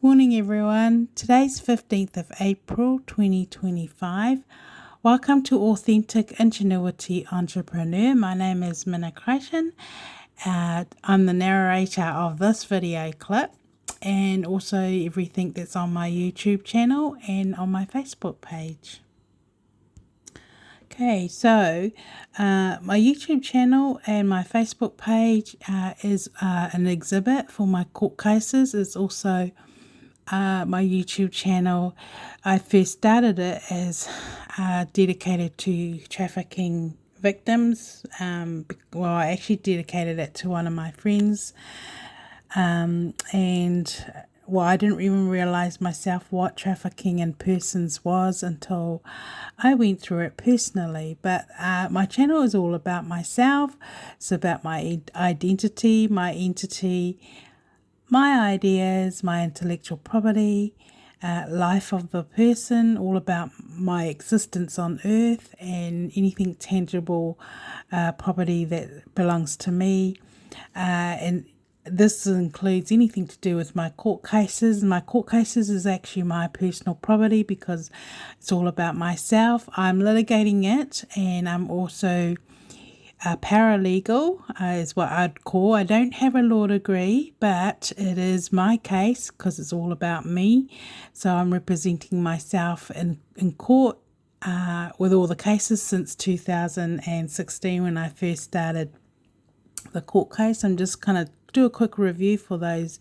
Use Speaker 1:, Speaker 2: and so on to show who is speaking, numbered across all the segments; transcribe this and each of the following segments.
Speaker 1: Morning everyone, today's 15th of April 2025. Welcome to Authentic Ingenuity Entrepreneur. My name is Minna Crichton. I'm the narrator of this video clip and also everything that's on my YouTube channel and on my Facebook page. Okay, so my YouTube channel and my Facebook page is an exhibit for my court cases. It's also my YouTube channel. I first started it as dedicated to trafficking victims. Well, I actually dedicated it to one of my friends, and well, I didn't even realize myself what trafficking in persons was until I went through it personally. But my channel is all about myself. It's about my identity, my entity, my ideas, my intellectual property, life of the person, all about my existence on earth and anything tangible property that belongs to me. And this includes anything to do with my court cases. My court cases is actually my personal property because it's all about myself. I'm litigating it, and I'm also paralegal is what I'd call. I don't have a law degree, but it is my case because it's all about me. So I'm representing myself in court with all the cases since 2016 when I first started the court case. I'm just kind of do a quick review for those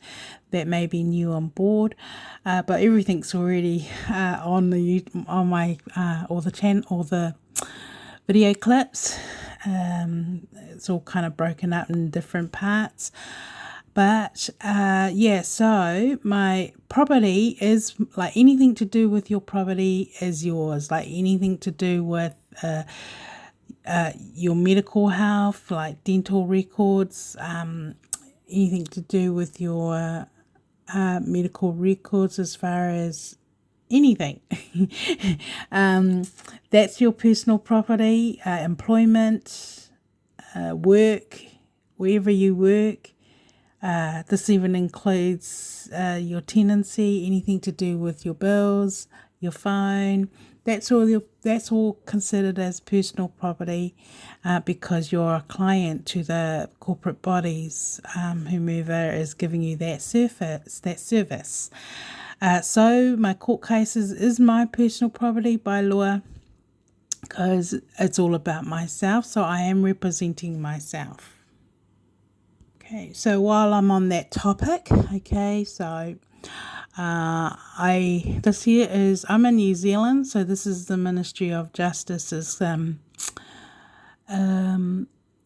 Speaker 1: that may be new on board, but everything's already on my or the video clips. It's all kind of broken up in different parts, but yeah, so my property is like anything to do with your property is yours, like anything to do with your medical health, like dental records, anything to do with your medical records as far as anything. That's your personal property, employment, work, wherever you work. This even includes your tenancy, anything to do with your bills, your phone. That's all considered as personal property because you're a client to the corporate bodies, whomever is giving you that service. So my court cases is my personal property by law because it's all about myself. So I am representing myself. Okay, so while I'm on that topic, okay, so this here is, I'm in New Zealand, so this is the Ministry of Justice's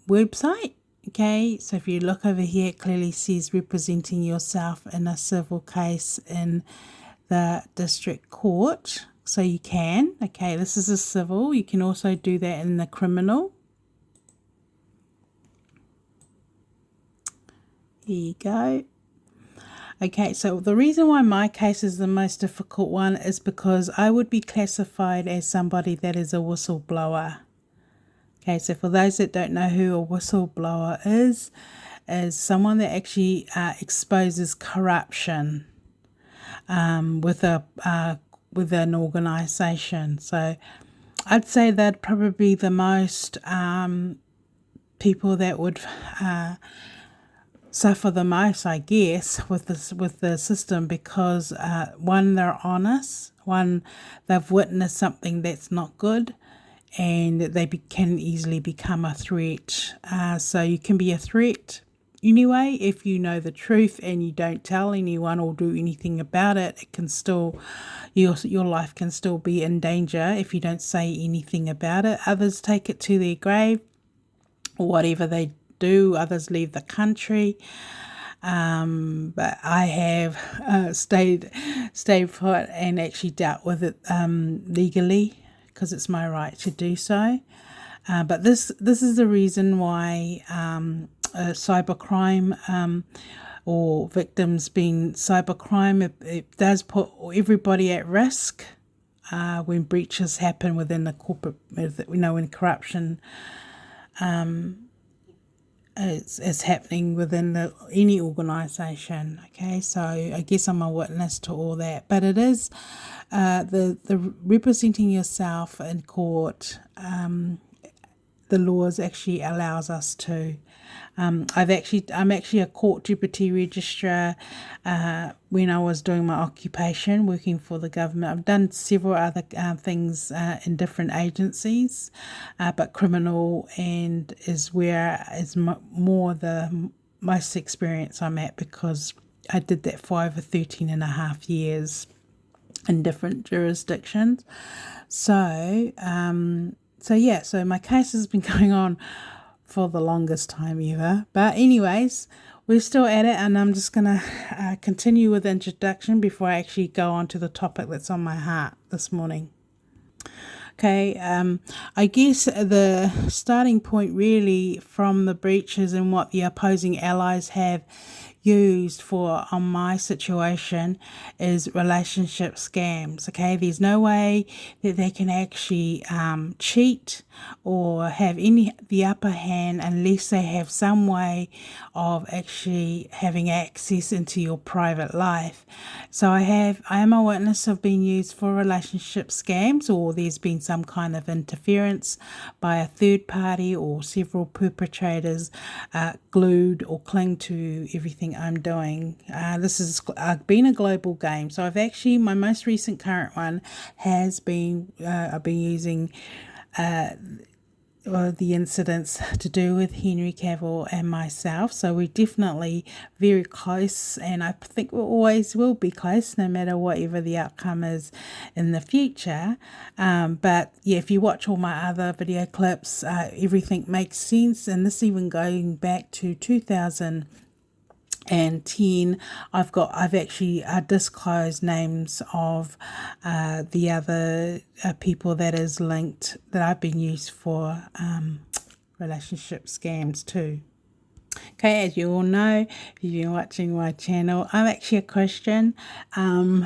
Speaker 1: website. Okay, so if you look over here, it clearly says representing yourself in a civil case in the district court. So you can, okay, this is a civil. You can also do that in the criminal. Here you go. Okay, so the reason why my case is the most difficult one is because I would be classified as somebody that is a whistleblower. Okay, so for those that don't know who a whistleblower is someone that actually exposes corruption with an organisation. So I'd say that probably the most people that would suffer the most, I guess, with the system because one, they're honest, one, they've witnessed something that's not good, and they can easily become a threat. So you can be a threat anyway if you know the truth and you don't tell anyone or do anything about it. It can still, your life can still be in danger if you don't say anything about it. Others take it to their grave or whatever they do. Others leave the country. But I have stayed put and actually dealt with it legally because it's my right to do so. But this is the reason why cybercrime or victims being cybercrime, it does put everybody at risk when breaches happen within the corporate, when corruption is happening within any organisation. Okay, so I guess I'm a witness to all that. But it is the representing yourself in court. The laws actually allows us to. I'm actually a court deputy registrar. When I was doing my occupation, working for the government, I've done several other things in different agencies, but criminal and is where is more the most experience I'm at, because I did that for over 13 and a half years in different jurisdictions. So my case has been going on for the longest time ever. But anyways, we're still at it, and I'm just going to continue with the introduction before I actually go on to the topic that's on my heart this morning. Okay, I guess the starting point really from the breaches and what the opposing allies have used for on my situation is relationship scams. Okay, there's no way that they can actually cheat or have the upper hand unless they have some way of actually having access into your private life. So I am a witness of being used for relationship scams, or there's been some kind of interference by a third party or several perpetrators glued or cling to everything I'm doing. This has been a global game. So my most recent current one has been, I've been using the incidents to do with Henry Cavill and myself. So we're definitely very close, and I think we always will be close no matter whatever the outcome is in the future. But yeah, if you watch all my other video clips, everything makes sense, and this even going back to 2010. I've actually disclosed names of the other people that is linked that I've been used for relationship scams too. Okay, as you all know, if you've been watching my channel, I'm actually a Christian, and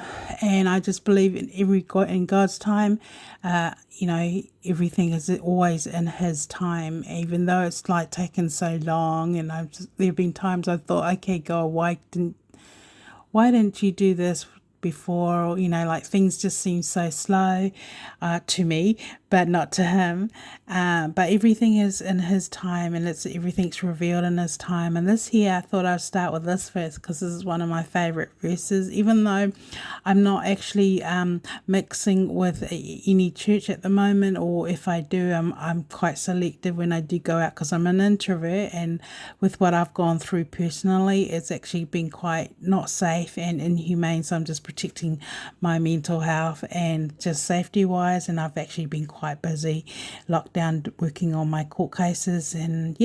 Speaker 1: I just believe in God's time. Everything is always in His time, even though it's like taken so long. And there have been times I thought, okay, God, why didn't you do this before? Or, like things just seem so slow to me, but not to Him. But everything is in His time, and everything's revealed in His time. And this here, I thought I'd start with this verse because this is one of my favorite verses, even though I'm not actually mixing with any church at the moment, or if I do, I'm quite selective when I do go out because I'm an introvert, and with what I've gone through personally, it's actually been quite not safe and inhumane. So I'm just protecting my mental health and just safety wise, and I've actually been quite busy locked down working on my court cases, and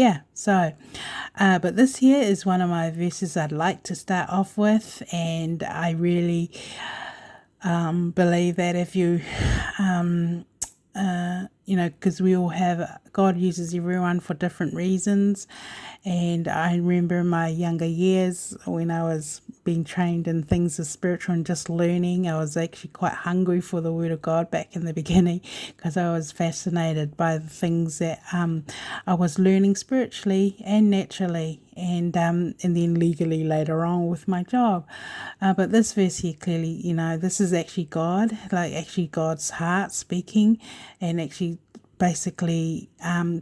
Speaker 1: but this here is one of my verses I'd like to start off with, and I really believe that if you because we all have, God uses everyone for different reasons. And I remember in my younger years when I was being trained in things as spiritual and just learning, I was actually quite hungry for the Word of God back in the beginning, because I was fascinated by the things that I was learning spiritually and naturally, and then legally later on with my job. But this verse here clearly, this is actually God, like actually God's heart speaking, and actually basically they're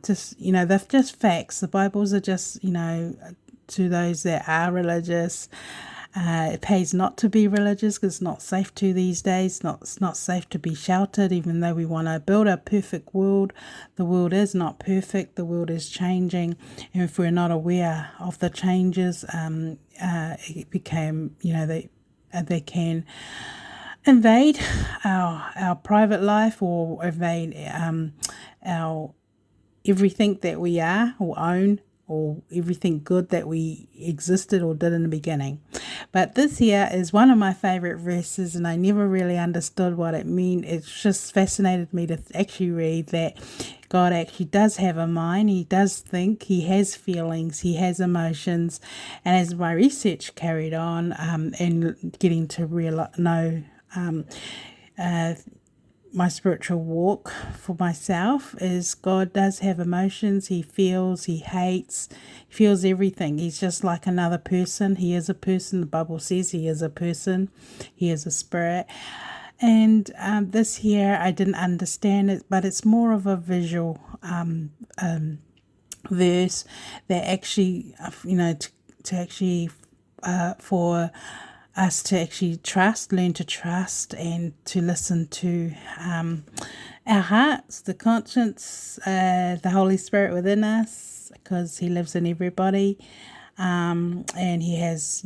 Speaker 1: just facts. The Bibles are just, to those that are religious, it pays not to be religious because it's not safe to these days. It's not safe to be sheltered, even though we want to build a perfect world. The world is not perfect. The world is changing, and if we're not aware of the changes, it became, they can invade our private life, or invade our everything that we are or own, or everything good that we existed or did in the beginning. But this here is one of my favorite verses, and I never really understood what it meant. It's just fascinated me to actually read that God actually does have a mind. He does think. He has feelings. He has emotions. And as my research carried on, and getting to know my spiritual walk for myself is God does have emotions. He feels, he hates, he feels everything. He's just like another person. He is a person. The Bible says he is a person. He is a spirit. And this year I didn't understand it, but it's more of a visual verse that actually, to actually for us to actually learn to trust and to listen to our hearts, the conscience, the Holy Spirit within us, because he lives in everybody, and he has,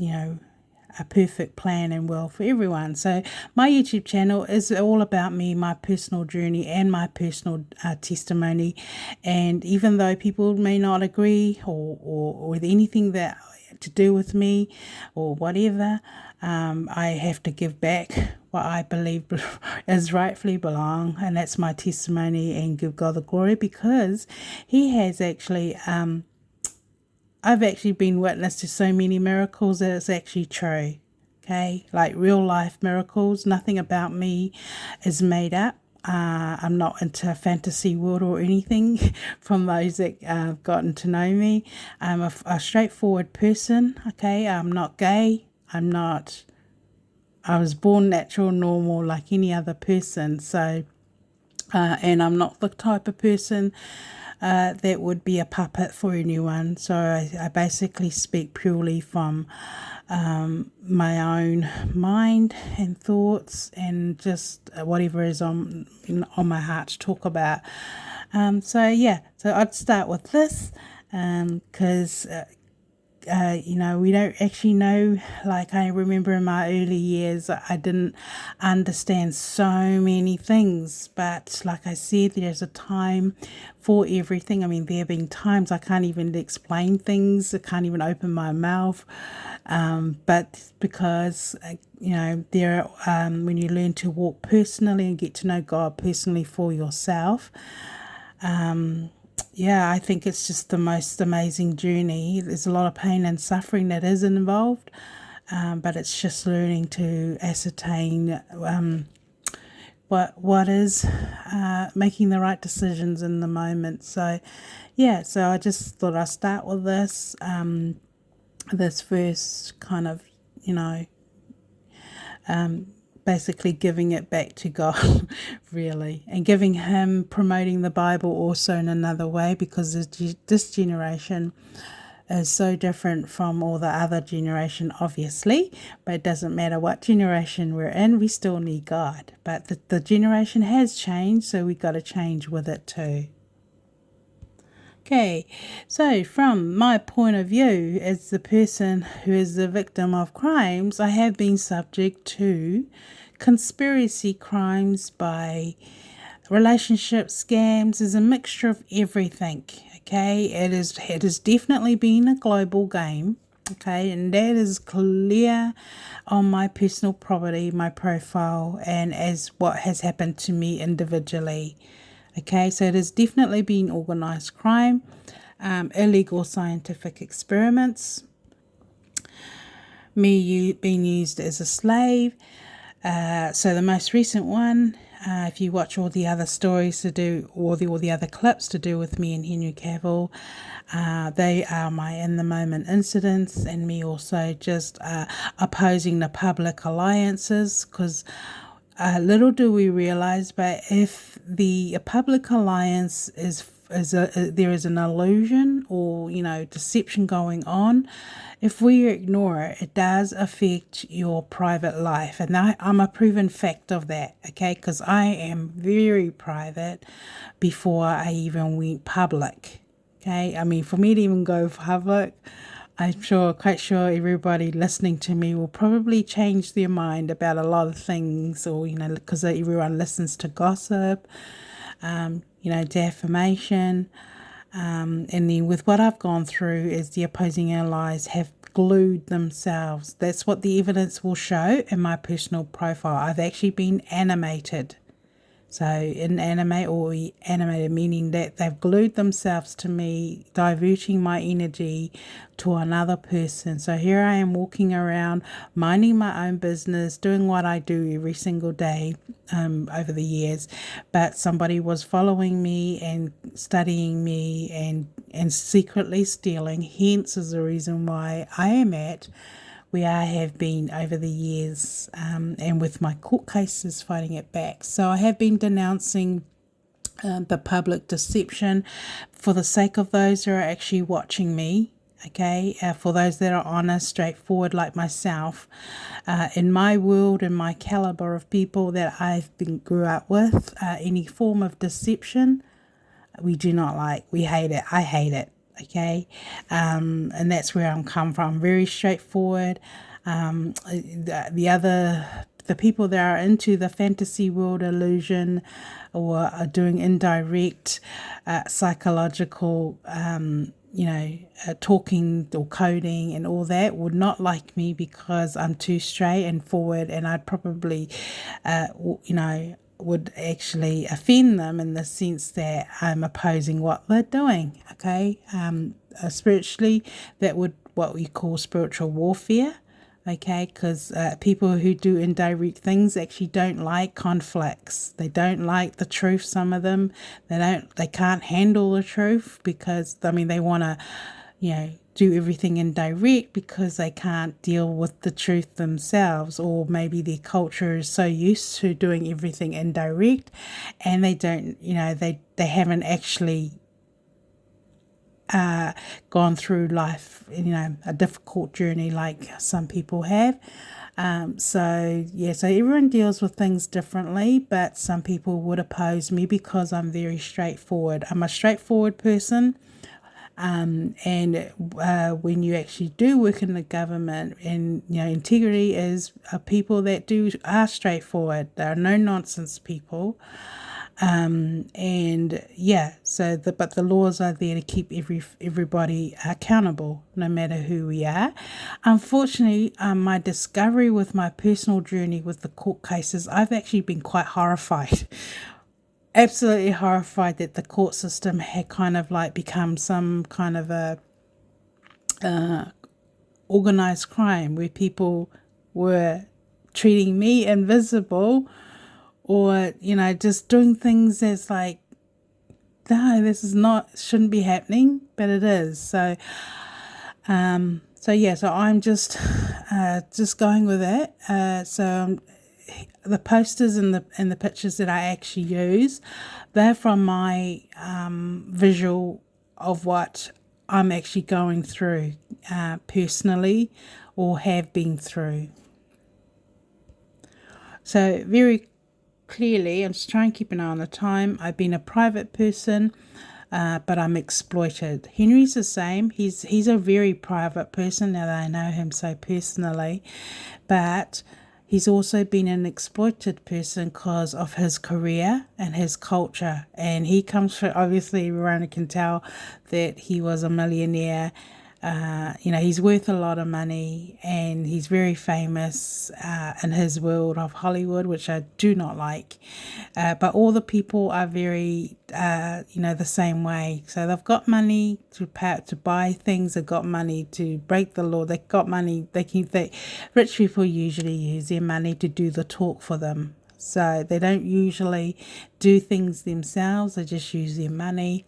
Speaker 1: a perfect plan and will for everyone. So my YouTube channel is all about me, my personal journey and my personal testimony. And even though people may not agree or with anything that to do with me or whatever, I have to give back what I believe is rightfully belong, and that's my testimony, and give God the glory, because he has actually I've actually been witness to so many miracles that it's actually true. Okay, like real life miracles. Nothing about me is made up. I'm not into a fantasy world or anything. From those that have gotten to know me, I'm a straightforward person. Okay, I'm not gay. I was born natural, normal, like any other person. So, and I'm not the type of person that would be a puppet for anyone. So I basically speak purely from my own mind and thoughts, and just whatever is on my heart to talk about. So I'd start with this, because we don't actually know. Like, I remember in my early years, I didn't understand so many things. But like I said, there's a time for everything. I mean, there have been times I can't even explain things. I can't even open my mouth. But because, there when you learn to walk personally and get to know God personally for yourself, I think it's just the most amazing journey. There's a lot of pain and suffering that is involved, but it's just learning to ascertain what is making the right decisions in the moment. So I just thought I'd start with this first kind of, basically giving it back to God, really, and giving him, promoting the Bible also in another way, because this generation is so different from all the other generation, obviously, but it doesn't matter what generation we're in, we still need God. But the generation has changed, so we got to change with it too. Okay, so from my point of view, as the person who is the victim of crimes, I have been subject to conspiracy crimes by relationship scams. Is a mixture of everything. Okay, it has definitely been a global game. Okay, and that is clear on my personal property, my profile, and as what has happened to me individually. Okay, so it has definitely been organised crime, illegal scientific experiments, me being used as a slave. So the most recent one, if you watch all the other stories to do, or all the other clips to do with me and Henry Cavill, they are my in the moment incidents, and me also just opposing the public alliances, because little do we realize, but if the public alliance there is an illusion or deception going on, if we ignore it, it does affect your private life. And I'm a proven fact of that, okay? Because I am very private before I even went public, okay? I mean, for me to even go public, I'm quite sure everybody listening to me will probably change their mind about a lot of things, or, because everyone listens to gossip, defamation. And then with what I've gone through, is the opposing allies have glued themselves. That's what the evidence will show in my personal profile. I've actually been animated. So inanimate or animated, meaning that they've glued themselves to me, diverting my energy to another person. So here I am walking around, minding my own business, doing what I do every single day over the years. But somebody was following me and studying me and secretly stealing. Hence is the reason why I am at where I have been over the years, and with my court cases fighting it back. So I have been denouncing the public deception for the sake of those who are actually watching me. Okay, for those that are honest, straightforward like myself, in my world and my caliber of people that grew up with, any form of deception, we do not like. We hate it. I hate it. Okay, and that's where I'm come from. Very straightforward. The people that are into the fantasy world illusion or are doing indirect psychological talking or coding and all that would not like me because I'm too straight and forward, and I'd probably would actually offend them in the sense that I'm opposing what they're doing. Okay, spiritually, that would what we call spiritual warfare. Okay, because people who do indirect things actually don't like conflicts. They don't like the truth. Some of them, they can't handle the truth because they want to, do everything indirect because they can't deal with the truth themselves, or maybe their culture is so used to doing everything indirect, and they don't, they haven't actually gone through life, a difficult journey like some people have. So everyone deals with things differently, but some people would oppose me because I'm very straightforward. I'm a straightforward person. And when you actually do work in the government, and integrity is people that are straightforward. There are no nonsense people. But the laws are there to keep everybody accountable, no matter who we are. Unfortunately, my discovery with my personal journey with the court cases, I've actually been quite horrified. Absolutely horrified that the court system had kind of like become some kind of a organized crime where people were treating me invisible, or just doing things that's like, no, this is shouldn't be happening, but it is. So I'm just going with it. The posters and the pictures that I actually use, they're from my visual of what I'm actually going through personally, or have been through. So very clearly, I'm just trying to keep an eye on the time. I've been a private person, but I'm exploited. Henry's the same. He's a very private person now that I know him so personally, but he's also been an exploited person because of his career and his culture. And he comes from, obviously, everyone can tell that he was a millionaire. He's worth a lot of money, and he's very famous in his world of Hollywood, which I do not like. But all the people are very, the same way. So they've got money to buy things. They've got money to break the law. They've got money. Rich people usually use their money to do the talk for them. So they don't usually do things themselves. They just use their money.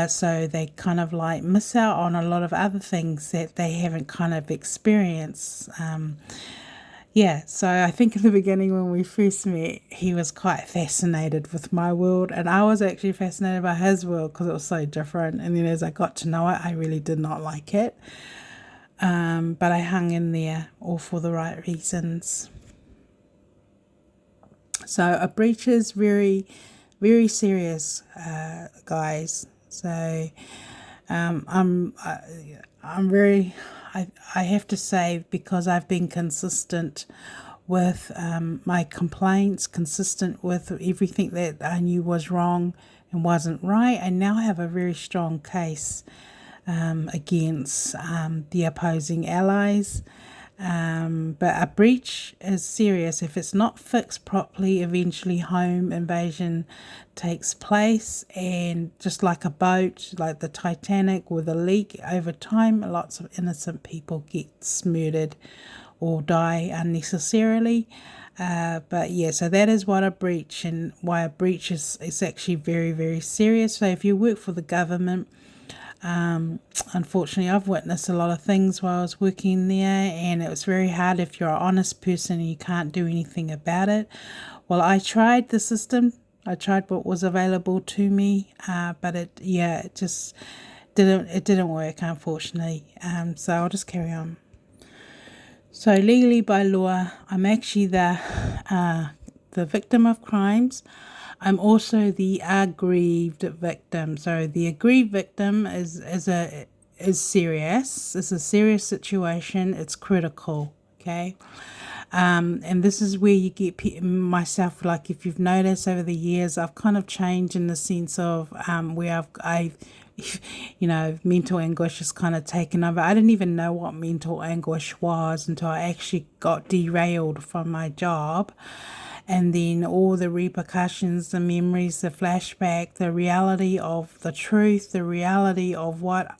Speaker 1: So they kind of like miss out on a lot of other things that they haven't kind of experienced. So I think in the beginning when we first met, he was quite fascinated with my world, and I was actually fascinated by his world because it was so different. And then as I got to know it, I really did not like it. But I hung in there all for the right reasons. So a breach is very, very serious, guys. So I'm very, I have to say, because I've been consistent with my complaints, consistent with everything that I knew was wrong and wasn't right, I now have a very strong case against the opposing allies. But a breach is serious. If it's not fixed properly, eventually home invasion takes place. And just like a boat, like the Titanic with a leak, over time, lots of innocent people get murdered or die unnecessarily. But yeah, so that is what a breach, and why a breach is actually very, very serious. So if you work for the government, unfortunately, I've witnessed a lot of things while I was working there, and it was very hard if you're an honest person and you can't do anything about it. Well, I tried the system. I tried what was available to me, but it just didn't work, unfortunately. So I'll just carry on. So legally, by law, I'm actually the victim of crimes. I'm also the aggrieved victim. So the aggrieved victim is serious. It's a serious situation. It's critical. Okay. And this is where you get myself, like if you've noticed over the years, I've kind of changed in the sense of where I've mental anguish has kind of taken over. I didn't even know what mental anguish was until I actually got derailed from my job. And then all the repercussions, the memories, the flashback, the reality of the truth, the reality of what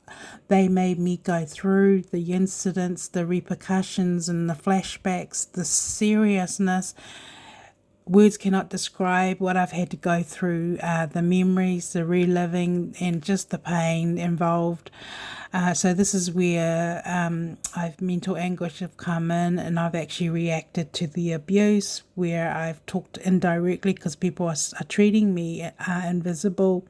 Speaker 1: they made me go through, the incidents, the repercussions and the flashbacks, the seriousness. Words cannot describe what I've had to go through, the memories, the reliving, and just the pain involved. So this is where I've mental anguish have come in, and I've actually reacted to the abuse, where I've talked indirectly because people are treating me invisible,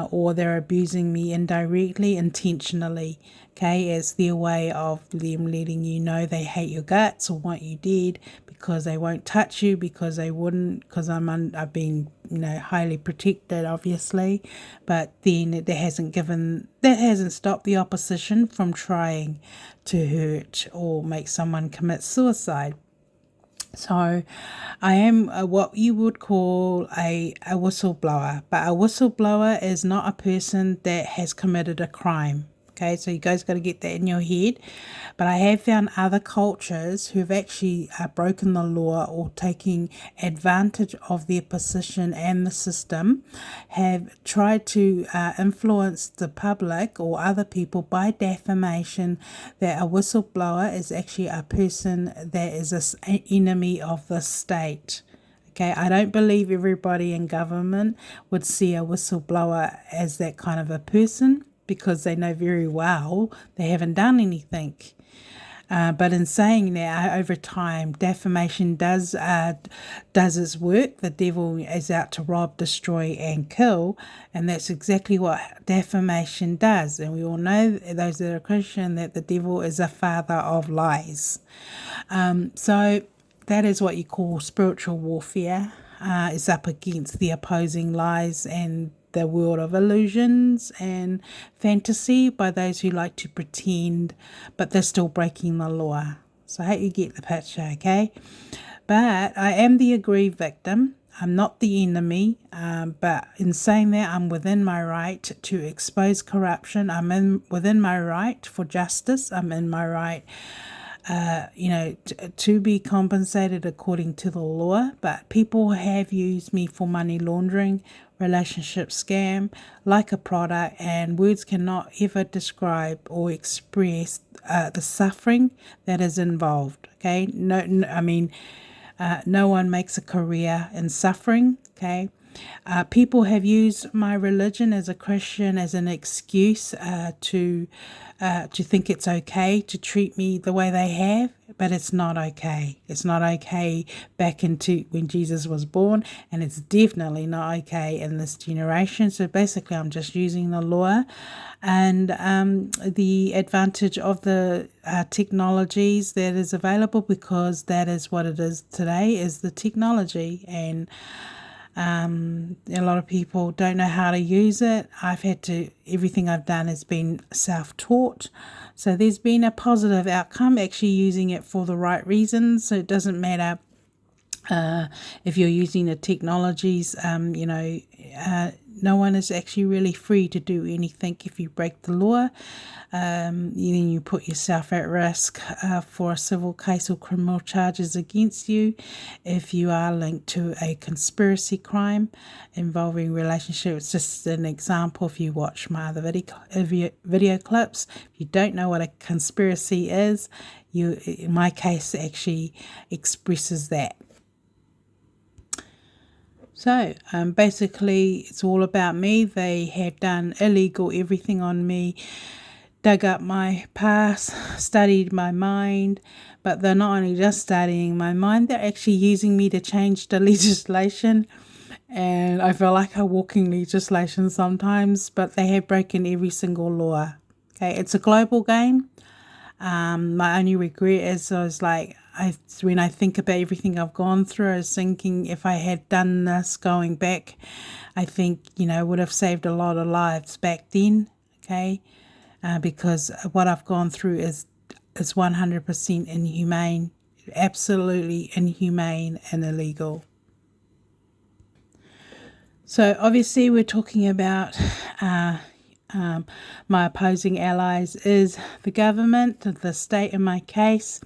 Speaker 1: or they're abusing me indirectly, intentionally. Okay, as their way of them letting you know they hate your guts or want you dead, because they won't touch you, because they wouldn't, because I've been highly protected, obviously. But then that hasn't stopped the opposition from trying to hurt or make someone commit suicide. So I am what you would call a whistleblower, but a whistleblower is not a person that has committed a crime. Okay, so you guys got to get that in your head. But I have found other cultures who've actually broken the law or taking advantage of their position and the system, have tried to influence the public or other people by defamation, that a whistleblower is actually a person that is an enemy of the state. Okay, I don't believe everybody in government would see a whistleblower as that kind of a person, because they know very well they haven't done anything. But in saying that, over time, defamation does its work. The devil is out to rob, destroy, and kill, and that's exactly what defamation does. And we all know, those that are Christian, that the devil is a father of lies. So that is what you call spiritual warfare. Is up against the opposing lies and the world of illusions and fantasy by those who like to pretend, but they're still breaking the law. So I hope you get the picture, okay? But I am the aggrieved victim. I'm not the enemy, but in saying that, I'm within my right to expose corruption. Within my right for justice. I'm in my right to be compensated according to the law. But people have used me for money laundering, relationship scam, like a product, and words cannot ever describe or express the suffering that is involved. Okay, no one makes a career in suffering. Okay. People have used my religion as a Christian as an excuse to think it's okay to treat me the way they have, but it's not okay. It's not okay back into when Jesus was born, and it's definitely not okay in this generation. So basically, I'm just using the law and the advantage of the technologies that is available, because that is what it is today, is the technology. And a lot of people don't know how to use it. Everything I've done has been self-taught. So there's been a positive outcome actually using it for the right reasons. So it doesn't matter if you're using the technologies, no one is actually really free to do anything if you break the law. Then you put yourself at risk for a civil case or criminal charges against you if you are linked to a conspiracy crime involving relationships. Just an example, if you watch my other video clips, if you don't know what a conspiracy is, my case actually expresses that. So basically, it's all about me. They have done illegal everything on me, dug up my past, studied my mind, but they're not only just studying my mind, they're actually using me to change the legislation. And I feel like a walking legislation sometimes, but they have broken every single law. Okay, it's a global game. My only regret is when I think about everything I've gone through, I was thinking if I had done this going back, I think, would have saved a lot of lives back then, okay? Because what I've gone through is 100% inhumane, absolutely inhumane and illegal. So obviously we're talking about my opposing allies is the government, the state in my case.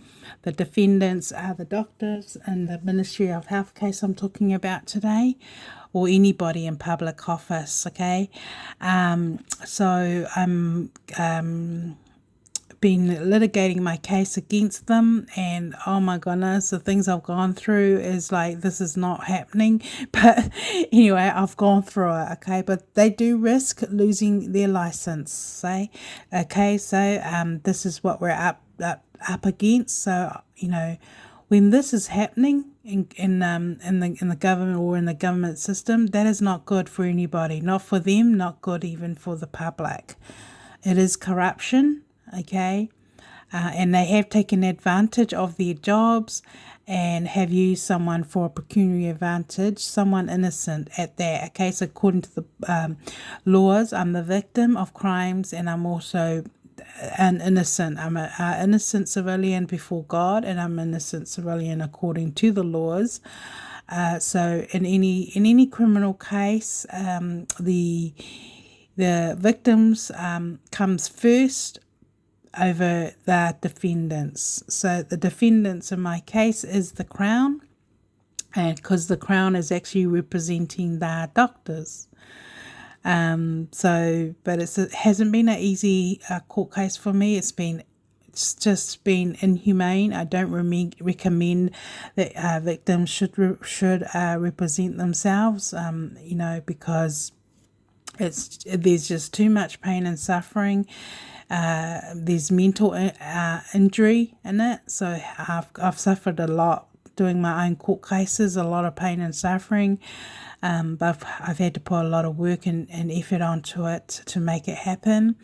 Speaker 1: The defendants are the doctors and the Ministry of Health case I'm talking about today, or anybody in public office, okay? So I'm been litigating my case against them, and oh my goodness, the things I've gone through is like, this is not happening. But anyway, I've gone through it, okay? But they do risk losing their license, okay? So this is what we're up against. So when this is happening in the government or in the government system, that is not good for anybody, not for them, not good even for the public. It is corruption. Okay, and they have taken advantage of their jobs and have used someone for a pecuniary advantage, someone innocent at that. Okay, so according to the laws, I'm the victim of crimes, and I'm also an innocent. I'm an innocent civilian before God, and I'm an innocent civilian according to the laws. So in any criminal case, the victims comes first over the defendants. So the defendants in my case is the Crown, and because the Crown is actually representing the doctors. But it hasn't been an easy court case for me. It's just been inhumane. I don't recommend that victims should represent themselves. Because there's just too much pain and suffering. There's mental injury in it. So I've suffered a lot doing my own court cases, a lot of pain and suffering. But I've had to put a lot of work and effort onto it to make it happen,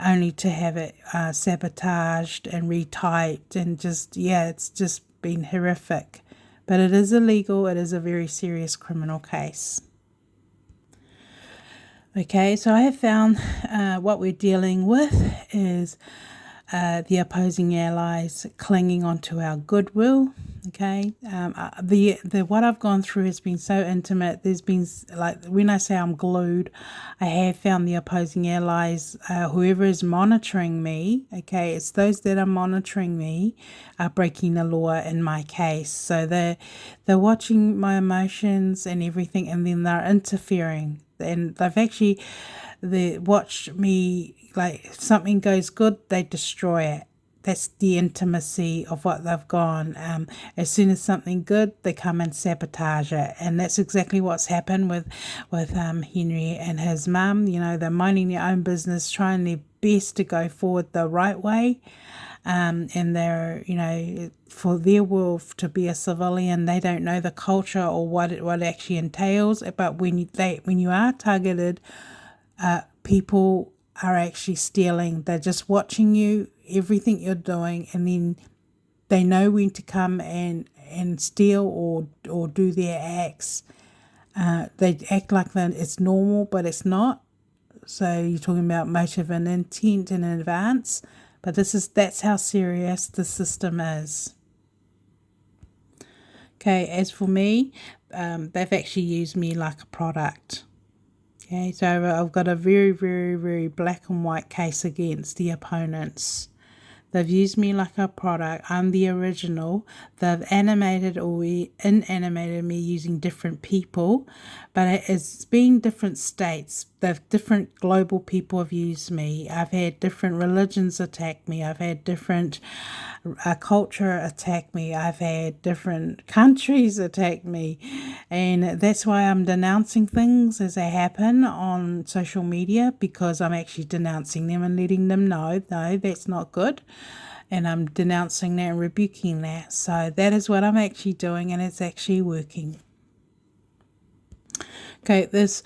Speaker 1: only to have it sabotaged and retyped, and it's just been horrific. But it is illegal. It is a very serious criminal case. Okay, so I have found what we're dealing with is the opposing allies clinging onto our goodwill. Okay, the what I've gone through has been so intimate. There's been, like, when I say I'm glued, I have found the opposing allies, whoever is monitoring me. Okay, it's those that are monitoring me are breaking the law in my case. So they're watching my emotions and everything, and then they're interfering. And they watched me, like, if something goes good, they destroy it. That's the intimacy of what they've gone. As soon as something good, they come and sabotage it. And that's exactly what's happened with Henry and his mum. They're minding their own business, trying their best to go forward the right way. And they're, for their world to be a civilian, they don't know the culture or what it actually entails. But when you are targeted, people are actually stealing. They're just watching you, everything you're doing, and then they know when to come and steal or do their acts. They act like that it's normal, but it's not. So you're talking about motive and intent in advance. But that's how serious the system is. Okay, as for me, they've actually used me like a product. Okay, so I've got a very, very, very black and white case against the opponents. They've used me like a product. I'm the original. They've animated or inanimated me using different people, but it's been different states. Different global people have used me. I've had different religions attack me. I've had different culture attack me. I've had different countries attack me. And that's why I'm denouncing things as they happen on social media, because I'm actually denouncing them and letting them know, no, that's not good. And I'm denouncing that and rebuking that. So that is what I'm actually doing, and it's actually working. Okay, this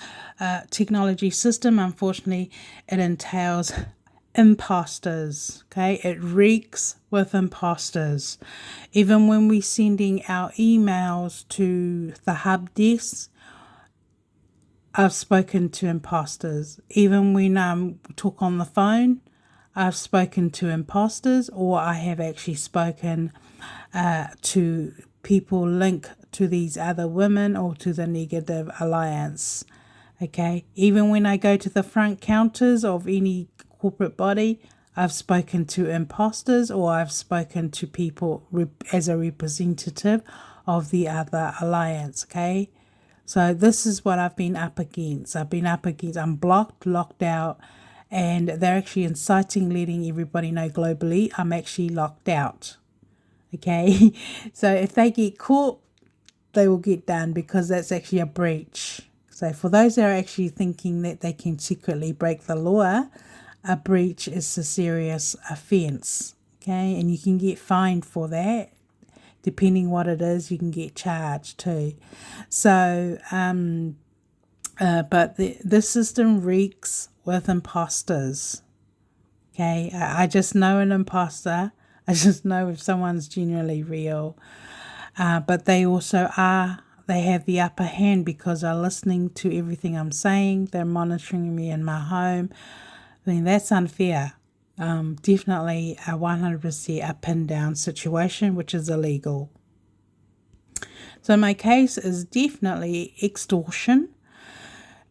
Speaker 1: technology system, unfortunately, it entails imposters. Okay, it reeks with imposters. Even when we're sending our emails to the hub desk, I've spoken to imposters. Even when I talk on the phone, I've spoken to imposters, or I have actually spoken to people linked to these other women or to the negative alliance. Okay, even when I go to the front counters of any corporate body, I've spoken to imposters, or I've spoken to people as a representative of the other alliance. Okay, so this is what I've been up against. I'm blocked, locked out, and they're actually inciting, letting everybody know globally I'm actually locked out. Okay, so if they get caught, they will get done, because that's actually a breach. So for those that are actually thinking that they can secretly break the law, a breach is a serious offence. Okay, and you can get fined for that. Depending what it is, you can get charged too. So, but this system reeks with imposters. Okay, I just know an imposter. I just know if someone's genuinely real. But they also they have the upper hand, because they're listening to everything I'm saying. They're monitoring me in my home. I mean, that's unfair. Definitely a 100% a pin down situation, which is illegal. So my case is definitely extortion.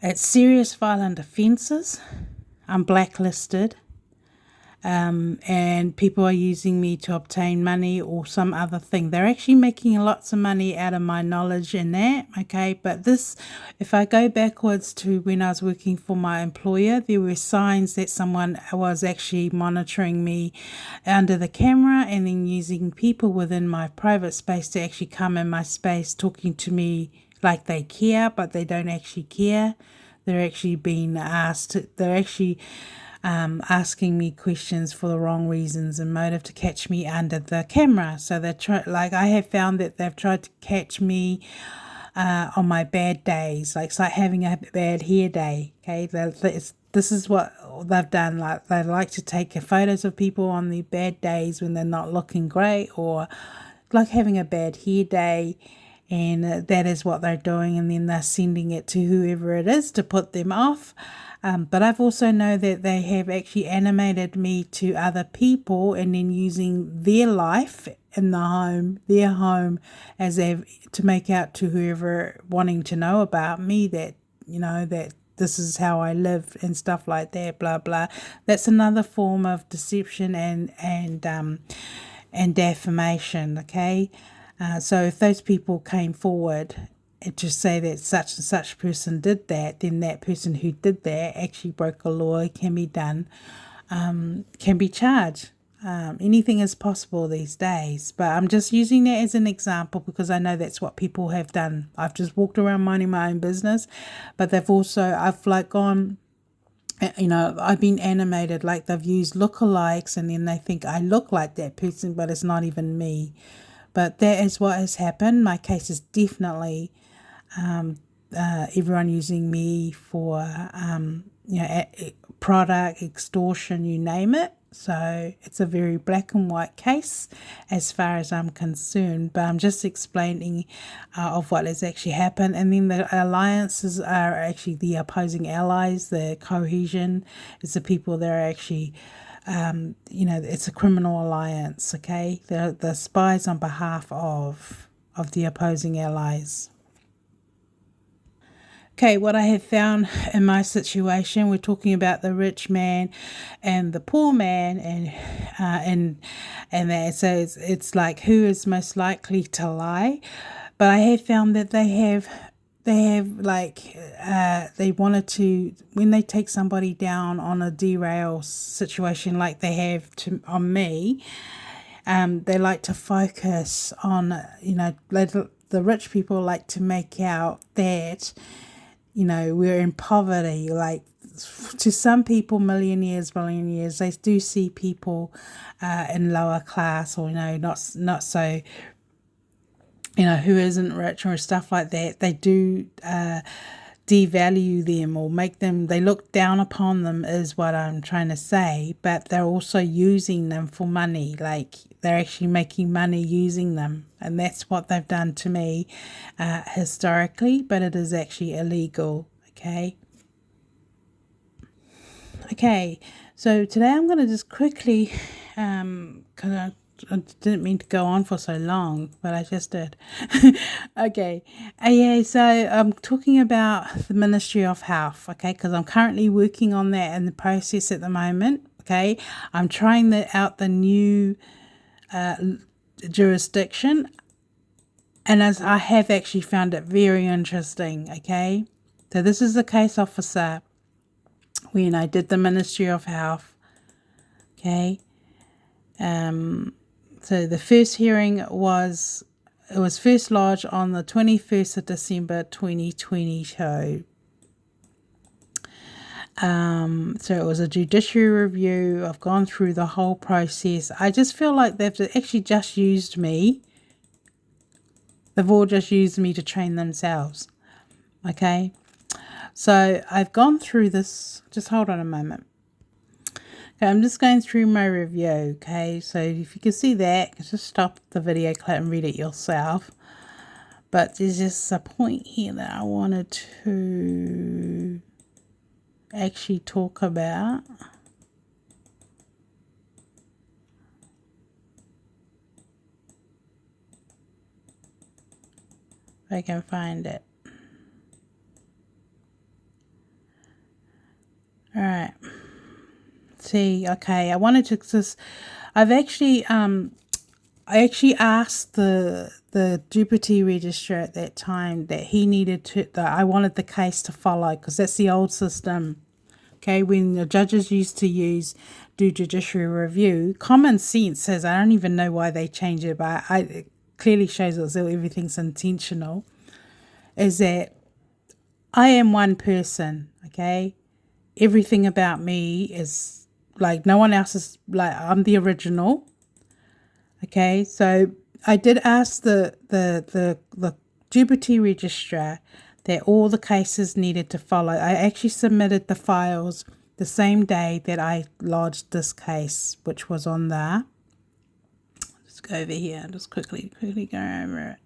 Speaker 1: It's serious violent offences. I'm blacklisted. And people are using me to obtain money or some other thing. They're actually making lots of money out of my knowledge in that, okay? But this, if I go backwards to when I was working for my employer, there were signs that someone was actually monitoring me under the camera, and then using people within my private space to actually come in my space talking to me like they care, but they don't actually care. They're actually being asked, they're actually asking me questions for the wrong reasons and motive to catch me under the camera. So they like I have found that they've tried to catch me on my bad days, like it's like having a bad hair day. Okay, this is what they've done. Like they like to take photos of people on their bad days when they're not looking great, or like having a bad hair day. And that is what they're doing, and then they're sending it to whoever it is to put them off. But I've also know that they have actually animated me to other people, and then using their life in the home, their home, as to make out to whoever wanting to know about me that, that this is how I live and stuff like that, blah, blah. That's another form of deception and defamation, okay? So if those people came forward and to say that such and such person did that, then that person who did that actually broke a law, can be done, can be charged. Anything is possible these days, but I'm just using that as an example because I know that's what people have done. I've just walked around minding my own business, but I've like gone, I've been animated, like they've used lookalikes, and then they think I look like that person, but it's not even me. But that is what has happened. My case is definitely everyone using me for, product, extortion, you name it. So it's a very black and white case as far as I'm concerned. But I'm just explaining of what has actually happened. And then the alliances are actually the opposing allies, the cohesion. It's the people that are actually... it's a criminal alliance, okay? They're the spies on behalf of the opposing allies. Okay, what I have found in my situation, we're talking about the rich man and the poor man, and that. So it's like who is most likely to lie. But I have found that they have like they wanted to, when they take somebody down on a derail situation like they have to on me. They like to focus on, the rich people like to make out that, we're in poverty. Like, to some people, millionaires, billionaires, they do see people in lower class, or, not so, who isn't rich or stuff like that. They do devalue them or make them, they look down upon them, is what I'm trying to say. But they're also using them for money. Like, they're actually making money using them, and that's what they've done to me historically. But it is actually illegal. Okay, so today I'm going to just quickly, because I didn't mean to go on for so long, but I just did. Okay. Yeah, so I'm talking about the Ministry of Health, okay, because I'm currently working on that in the process at the moment, okay. I'm trying out the new jurisdiction, and as I have actually found it very interesting, okay. So this is the case officer when I did the Ministry of Health, okay. So the first hearing was first lodged on the 21st of December 2022. So it was a judiciary review. I've gone through the whole process. I just feel like they've actually just used me. They've all just used me to train themselves. Okay. So I've gone through this. Just hold on a moment. Okay, I'm just going through my review, okay? So if you can see that, just stop the video clip and read it yourself. But there's just a point here that I wanted to actually talk about. If I can find it. All right. See, okay, I wanted to just, I actually asked the deputy registrar at that time that he needed to, that I wanted the case to follow, because that's the old system. Okay, when the judges used to do judiciary review, common sense says, I don't even know why they changed it, but it clearly shows that everything's intentional, is that I am one person, okay? Everything about me is like no one else is, like I'm the original. Okay, so I did ask the deputy registrar that all the cases needed to follow. I actually submitted the files the same day that I lodged this case, which was on there. Let's go over here. Just quickly go over it.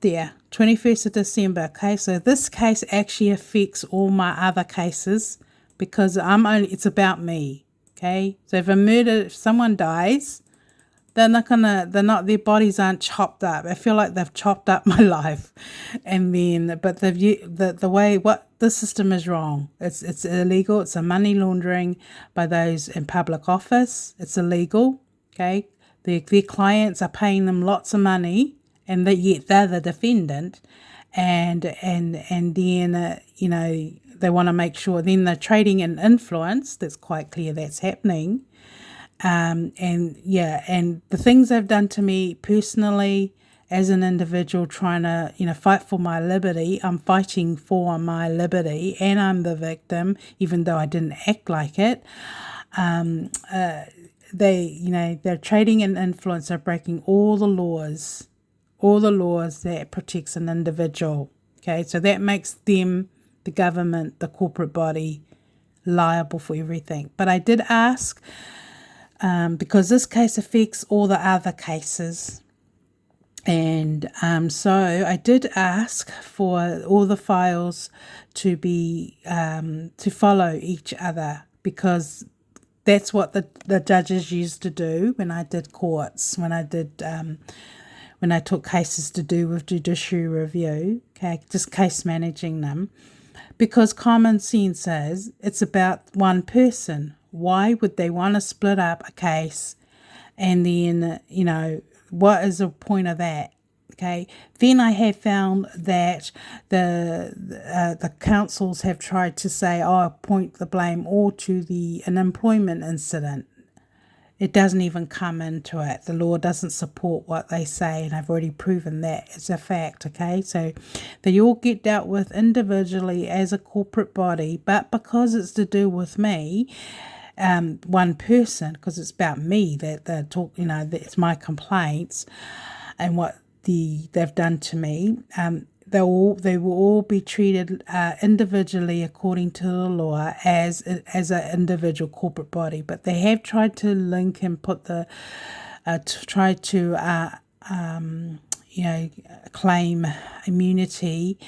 Speaker 1: There, 21st of December. Okay, so this case actually affects all my other cases, because it's about me. Okay, so if someone dies, their bodies aren't chopped up. I feel like they've chopped up my life, and then, but the way what the system is wrong. It's illegal. It's a money laundering by those in public office. It's illegal. Okay, their clients are paying them lots of money, and yet they're the defendant, and then they want to make sure. Then they're trading in influence. That's quite clear. That's happening. And the things they've done to me personally as an individual, trying to fight for my liberty. I'm fighting for my liberty, and I'm the victim, even though I didn't act like it. They're trading in influence. They're breaking all the laws that protects an individual. Okay, so that makes them, the government, the corporate body, liable for everything. But I did ask, because this case affects all the other cases, and so I did ask for all the files to be to follow each other, because that's what the judges used to do when I did courts, when I did when I took cases to do with judiciary review, okay, just case managing them, because common sense says it's about one person. Why would they want to split up a case? And then, what is the point of that? Okay. Then I have found that the councils have tried to say, point the blame all to an employment incident. It doesn't even come into it. The law doesn't support what they say, and I've already proven that as a fact, okay? So they all get dealt with individually as a corporate body, but because it's to do with me, one person, because it's about me that they talk, it's my complaints and what they've done to me. They will all be treated individually according to the law as an individual corporate body. But they have tried to link and put claim immunity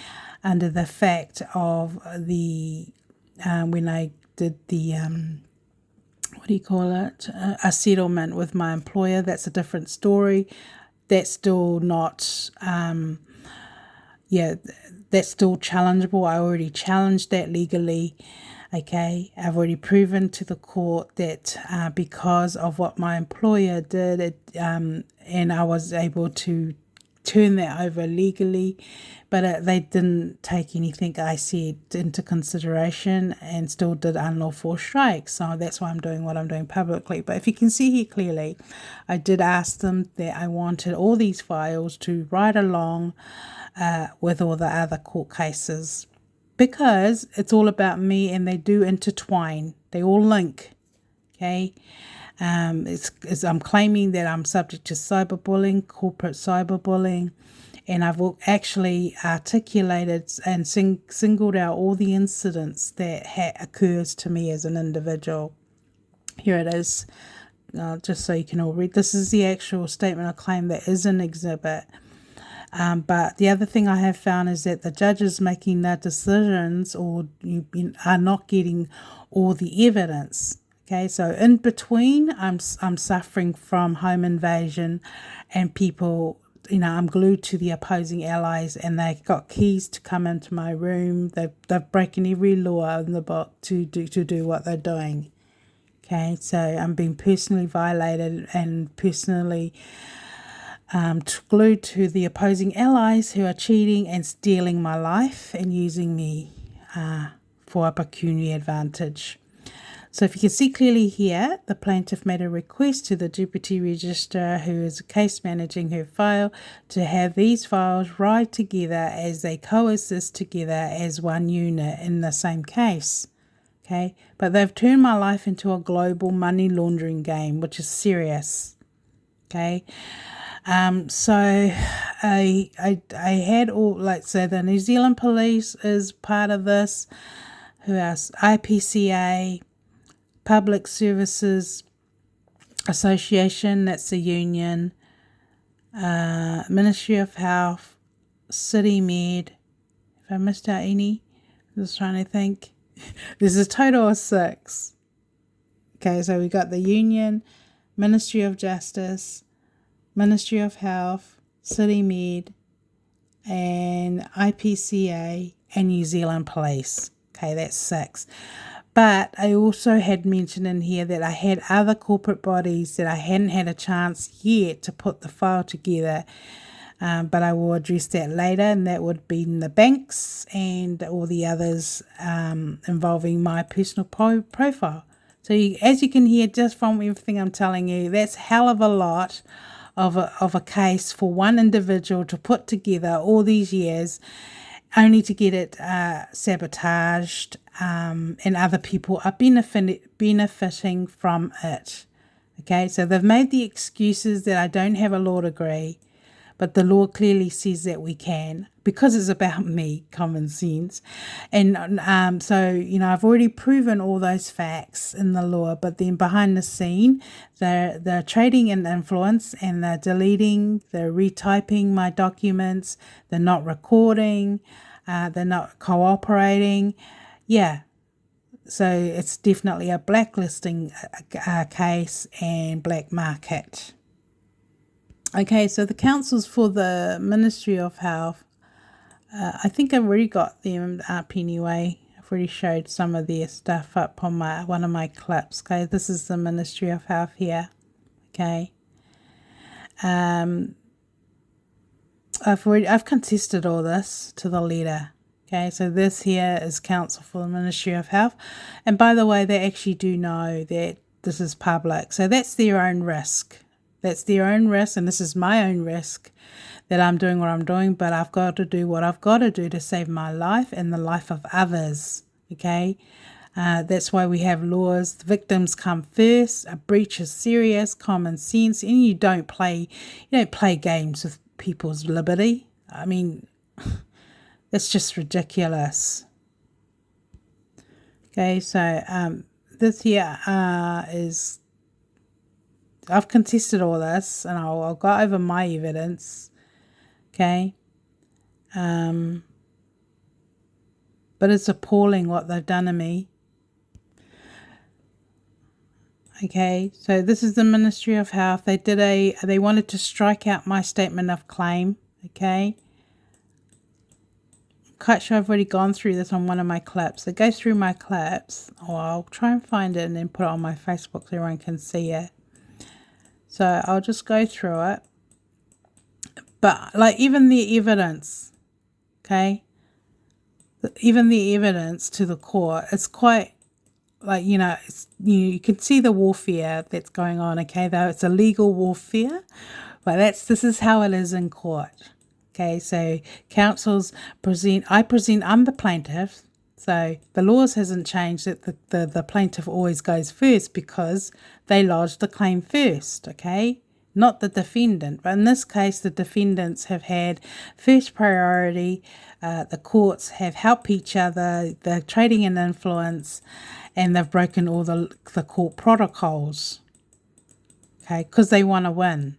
Speaker 1: under the fact of when I did the a settlement with my employer. That's a different story. That's still not, that's still challengeable. I already challenged that legally, okay? I've already proven to the court that because of what my employer did, and I was able to turn that over legally, but they didn't take anything I said into consideration and still did unlawful strikes. So that's why I'm doing what I'm doing publicly. But if you can see here clearly, I did ask them that I wanted all these files to ride along with all the other court cases, because it's all about me and they do intertwine. They all link, okay? I'm claiming that I'm subject to cyberbullying, corporate cyberbullying, and I've actually articulated and singled out all the incidents that occurs to me as an individual. Here it is, just so you can all read. This is the actual statement of claim that is an exhibit. But the other thing I have found is that the judges making their decisions are not getting all the evidence. Okay, so in between, I'm suffering from home invasion, and people, I'm glued to the opposing allies, and they've got keys to come into my room. They've broken every law in the book to do what they're doing. Okay, so I'm being personally violated and personally glued to the opposing allies who are cheating and stealing my life and using me for a pecuniary advantage. So if you can see clearly here, the plaintiff made a request to the deputy registrar, who is case managing her file, to have these files ride together as they coexist together as one unit in the same case. Okay, but they've turned my life into a global money laundering game, which is serious. Okay. So I had so the New Zealand Police is part of this. Who else? IPCA, Public Services Association, that's the union, Ministry of Health, City Med. If I missed out any, I'm just trying to think. There's a total of 6. Okay, so we got the union, Ministry of Justice, Ministry of Health, City Med, and IPCA, and New Zealand Police. Okay, that's 6. But I also had mentioned in here that I had other corporate bodies that I hadn't had a chance yet to put the file together, but I will address that later, and that would be in the banks and all the others involving my personal profile. So as you can hear just from everything I'm telling you, that's a hell of a lot of a case for one individual to put together all these years, only to get it sabotaged, and other people are benefiting from it. Okay, so they've made the excuses that I don't have a law degree, but the law clearly says that we can, because it's about me, common sense. And so, I've already proven all those facts in the law, but then behind the scene, they're trading in influence, and they're deleting, they're retyping my documents, they're not recording, they're not cooperating. Yeah. So it's definitely a blacklisting case and black market. Okay, so the councils for the Ministry of Health, I think I've already got them up anyway. I've already showed some of their stuff up on one of my clips. Okay, this is the Ministry of Health here. Okay, I've contested all this to the letter. Okay, so this here is counsel for the Ministry of Health, and by the way, they actually do know that this is public, so that's their own risk. That's their own risk, and this is my own risk that I'm doing what I'm doing, but I've got to do what I've got to do to save my life and the life of others. Okay, that's why we have laws. The victims come first. A breach is serious, common sense, and you don't play games with people's liberty. I mean, that's just ridiculous. Okay, so this here is, I've contested all this, and I'll go over my evidence. Okay, but it's appalling what they've done to me. Okay, so this is the Ministry of Health. They wanted to strike out my statement of claim. Okay, quite sure I've already gone through this on one of my clips. So go through my clips, or I'll try and find it and then put it on my Facebook so everyone can see it. So I'll just go through it. But like even the evidence, okay, even the evidence to the court, it's quite like, you can see the warfare that's going on. Okay, though it's a legal warfare, but this is how it is in court. Okay, so counsels I'm the plaintiff, so the laws hasn't changed that the plaintiff always goes first because they lodged the claim first, okay? Not the defendant, but in this case the defendants have had first priority. The courts have helped each other, they're trading in influence, and they've broken all the court protocols, okay, because they want to win.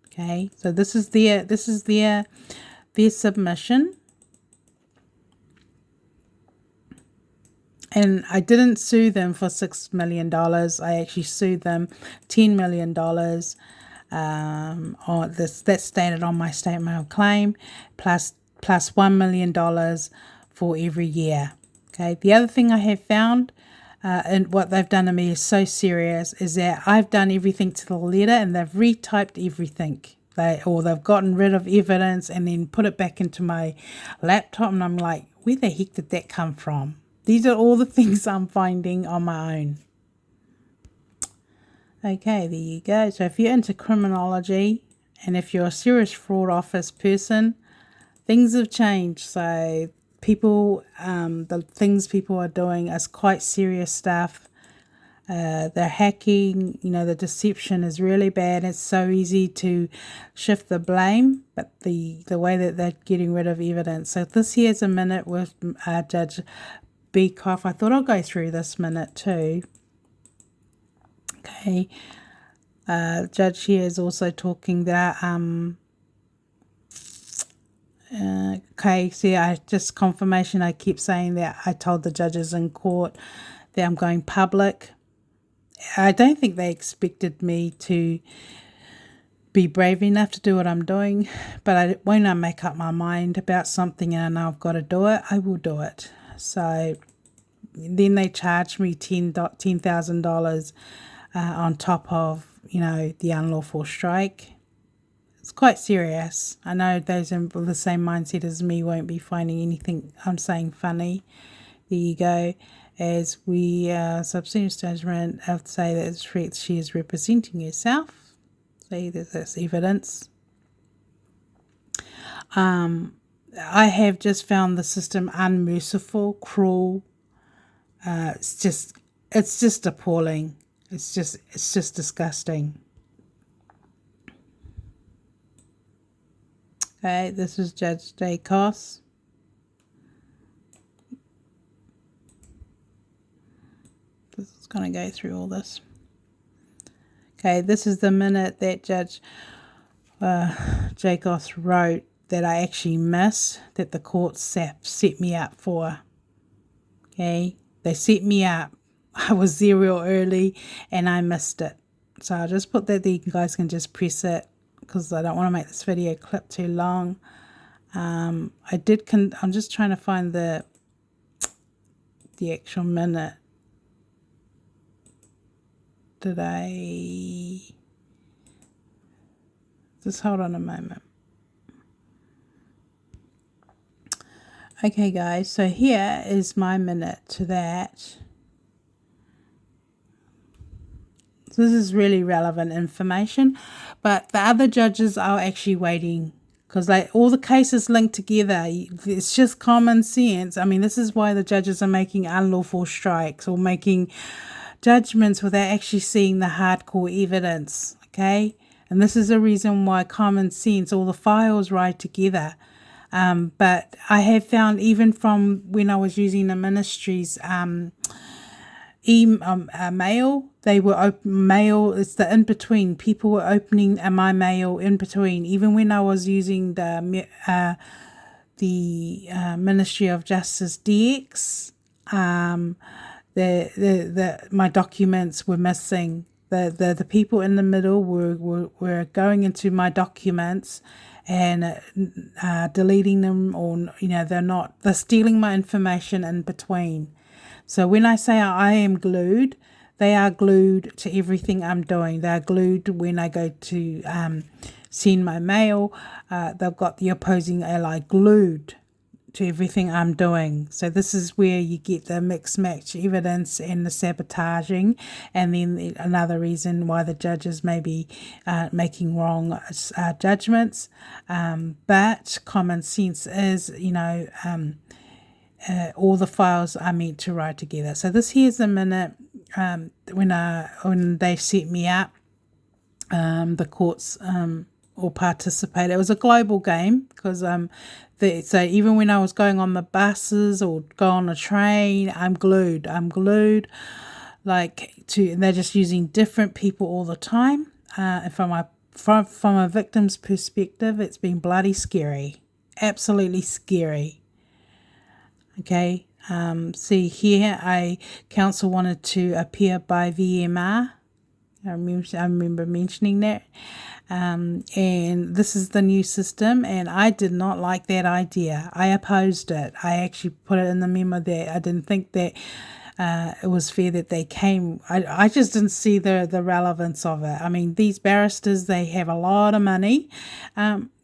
Speaker 1: Okay, so this is their submission, and I didn't sue them for $6 million. I actually sued them $10 million. On this, that's stated on my statement of claim, plus $1 million for every year. Okay, the other thing I have found, and what they've done to me is so serious, is that I've done everything to the letter and they've retyped everything. They've gotten rid of evidence and then put it back into my laptop, and I'm like, where the heck did that come from? These are all the things I'm finding on my own. Okay, there you go. So if you're into criminology and if you're a serious fraud office person, things have changed. So people, the things people are doing is quite serious stuff. They're hacking, the deception is really bad. It's so easy to shift the blame, but the way that they're getting rid of evidence. So this here's a minute with Judge Beekoff. I thought I'll go through this minute too. Okay, Judge here is also talking that, okay, see, I just confirmation, I keep saying that I told the judges in court that I'm going public. I don't think they expected me to be brave enough to do what I'm doing, but when I make up my mind about something and I know I've got to do it, I will do it. So then they charged me $10,000 on top of, the unlawful strike. It's quite serious. I know those in the same mindset as me won't be finding anything I'm saying funny. There you go. As we substantial judgment, I have to say that it's correct. She is representing herself. See, there's evidence. I have just found the system unmerciful, cruel. It's just appalling. It's just disgusting. Okay, this is Judge Dacos. This is going to go through all this. Okay, this is the minute that Judge Dacos wrote that I actually missed, that the court set me up for. Okay, they set me up. I was there real early and I missed it. So I'll just put that there. You guys can just press it. because I don't want to make this video clip too long. I'm just trying to find the actual minute. Just hold on a moment. Okay guys, so here is my minute to that. So this is really relevant information, but the other judges are actually waiting because like all the cases linked together. It's just common sense. I mean, this is why the judges are making unlawful strikes or making judgments without actually seeing the hardcore evidence, okay? And this is the reason why common sense, all the files ride together. But I have found, even from when I was using the ministry's mail, they were open mail. It's the in between. People were opening my mail in between. Even when I was using the Ministry of Justice DX, my documents were missing. The people in the middle were going into my documents and deleting them, or they're stealing my information in between. So when I say I am glued, they are glued to everything I'm doing. They're glued when I go to send my mail. They've got the opposing ally glued to everything I'm doing. So this is where you get the mixed match evidence and the sabotaging, and then another reason why the judges may be making wrong judgments. But common sense is, all the files are meant to ride together. So this here's a minute when they set me up. The courts all participated. It was a global game because so even when I was going on the buses or go on a train, I'm glued. And they're just using different people all the time. And from a victim's perspective, it's been bloody scary, absolutely scary. Okay. See here, counsel wanted to appear by VMR. I remember mentioning that. And this is the new system, and I did not like that idea. I opposed it. I actually put it in the memo that I didn't think that it was fair that they came. I just didn't see the relevance of it. I mean, these barristers, they have a lot of money.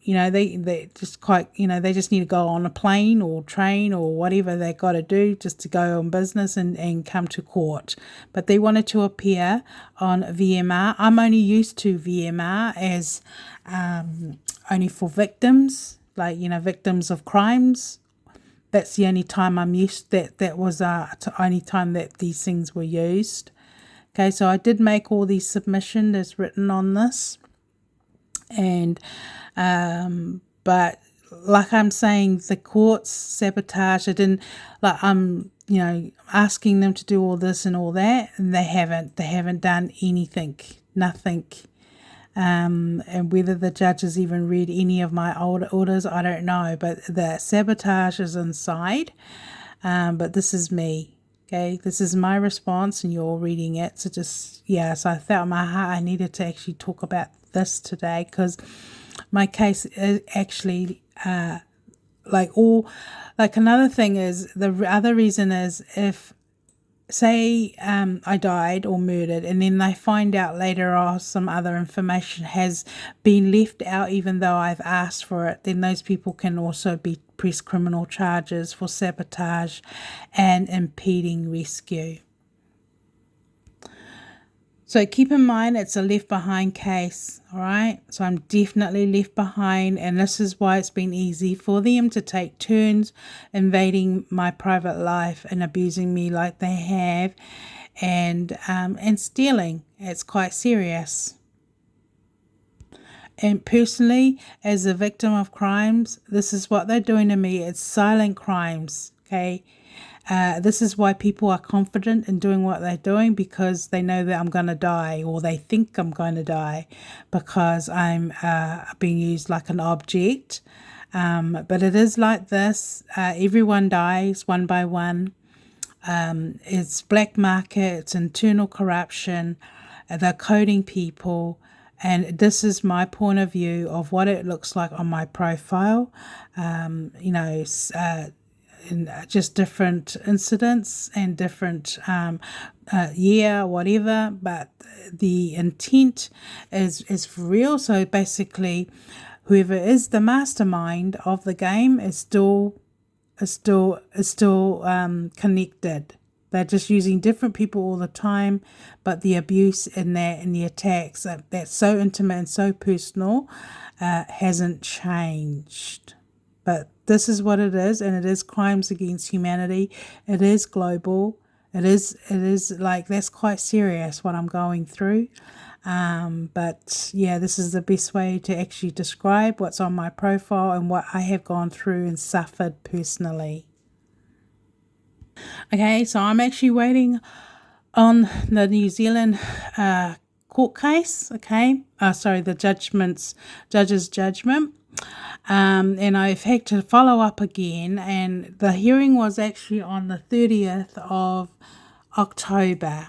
Speaker 1: They just they just need to go on a plane or train or whatever they got to do just to go on business and come to court. But they wanted to appear on VMR. I'm only used to VMR as only for victims, victims of crimes. That's the only time I'm used. That was the only time that these things were used. Okay, so I did make all these submissions as written on this. And but like I'm saying, the courts sabotage. I didn't I'm asking them to do all this and all that, and they haven't done anything, nothing. And whether the judges even read any of my old orders, I don't know. But the sabotage is inside. But this is me. Okay, this is my response, and you're reading it. So so I felt in my heart I needed to actually talk about this today, because my case is actually another thing is, the other reason is, if say I died or murdered, and then they find out later some other information has been left out even though I've asked for it, then those people can also be pressed criminal charges for sabotage and impeding rescue. So keep in mind, it's a left behind case, all right? So I'm definitely left behind, and this is why it's been easy for them to take turns invading my private life and abusing me like they have, and stealing. It's quite serious. And personally, as a victim of crimes, this is what they're doing to me. It's silent crimes, okay? This is why people are confident in doing what they're doing, because they know that I'm going to die, or they think I'm going to die, because I'm being used like an object. But it is like this. Everyone dies one by one. It's black market, it's internal corruption. They're coding people. And this is my point of view of what it looks like on my profile. In just different incidents and different year, whatever, but the intent is for real. So basically, whoever is the mastermind of the game is still connected. They're just using different people all the time, but the abuse in that and the attacks that's so intimate and so personal hasn't changed. But this is what it is, and it is crimes against humanity. It is global. It is like, that's quite serious what I'm going through. But yeah, this is the best way to actually describe what's on my profile and what I have gone through and suffered personally. Okay, so I'm actually waiting on the New Zealand court case. Okay, sorry, the judge's judgment. And I've had to follow up again, and the hearing was actually on the 30th of October.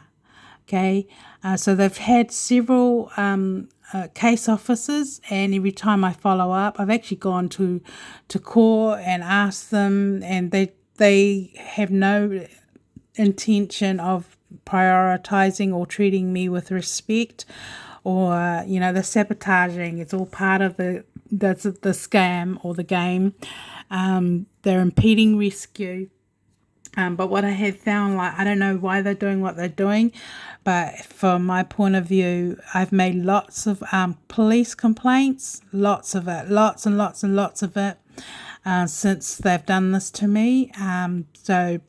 Speaker 1: Okay, so they've had several case officers, and every time I follow up, I've actually gone to court and asked them, and they have no intention of prioritizing or treating me with respect, or the sabotaging. It's all part of the scam or the game. They're impeding rescue. But what I have found, like, I don't know why they're doing what they're doing, but from my point of view, I've made lots of police complaints, lots of it, lots and lots and lots of it, since they've done this to me. So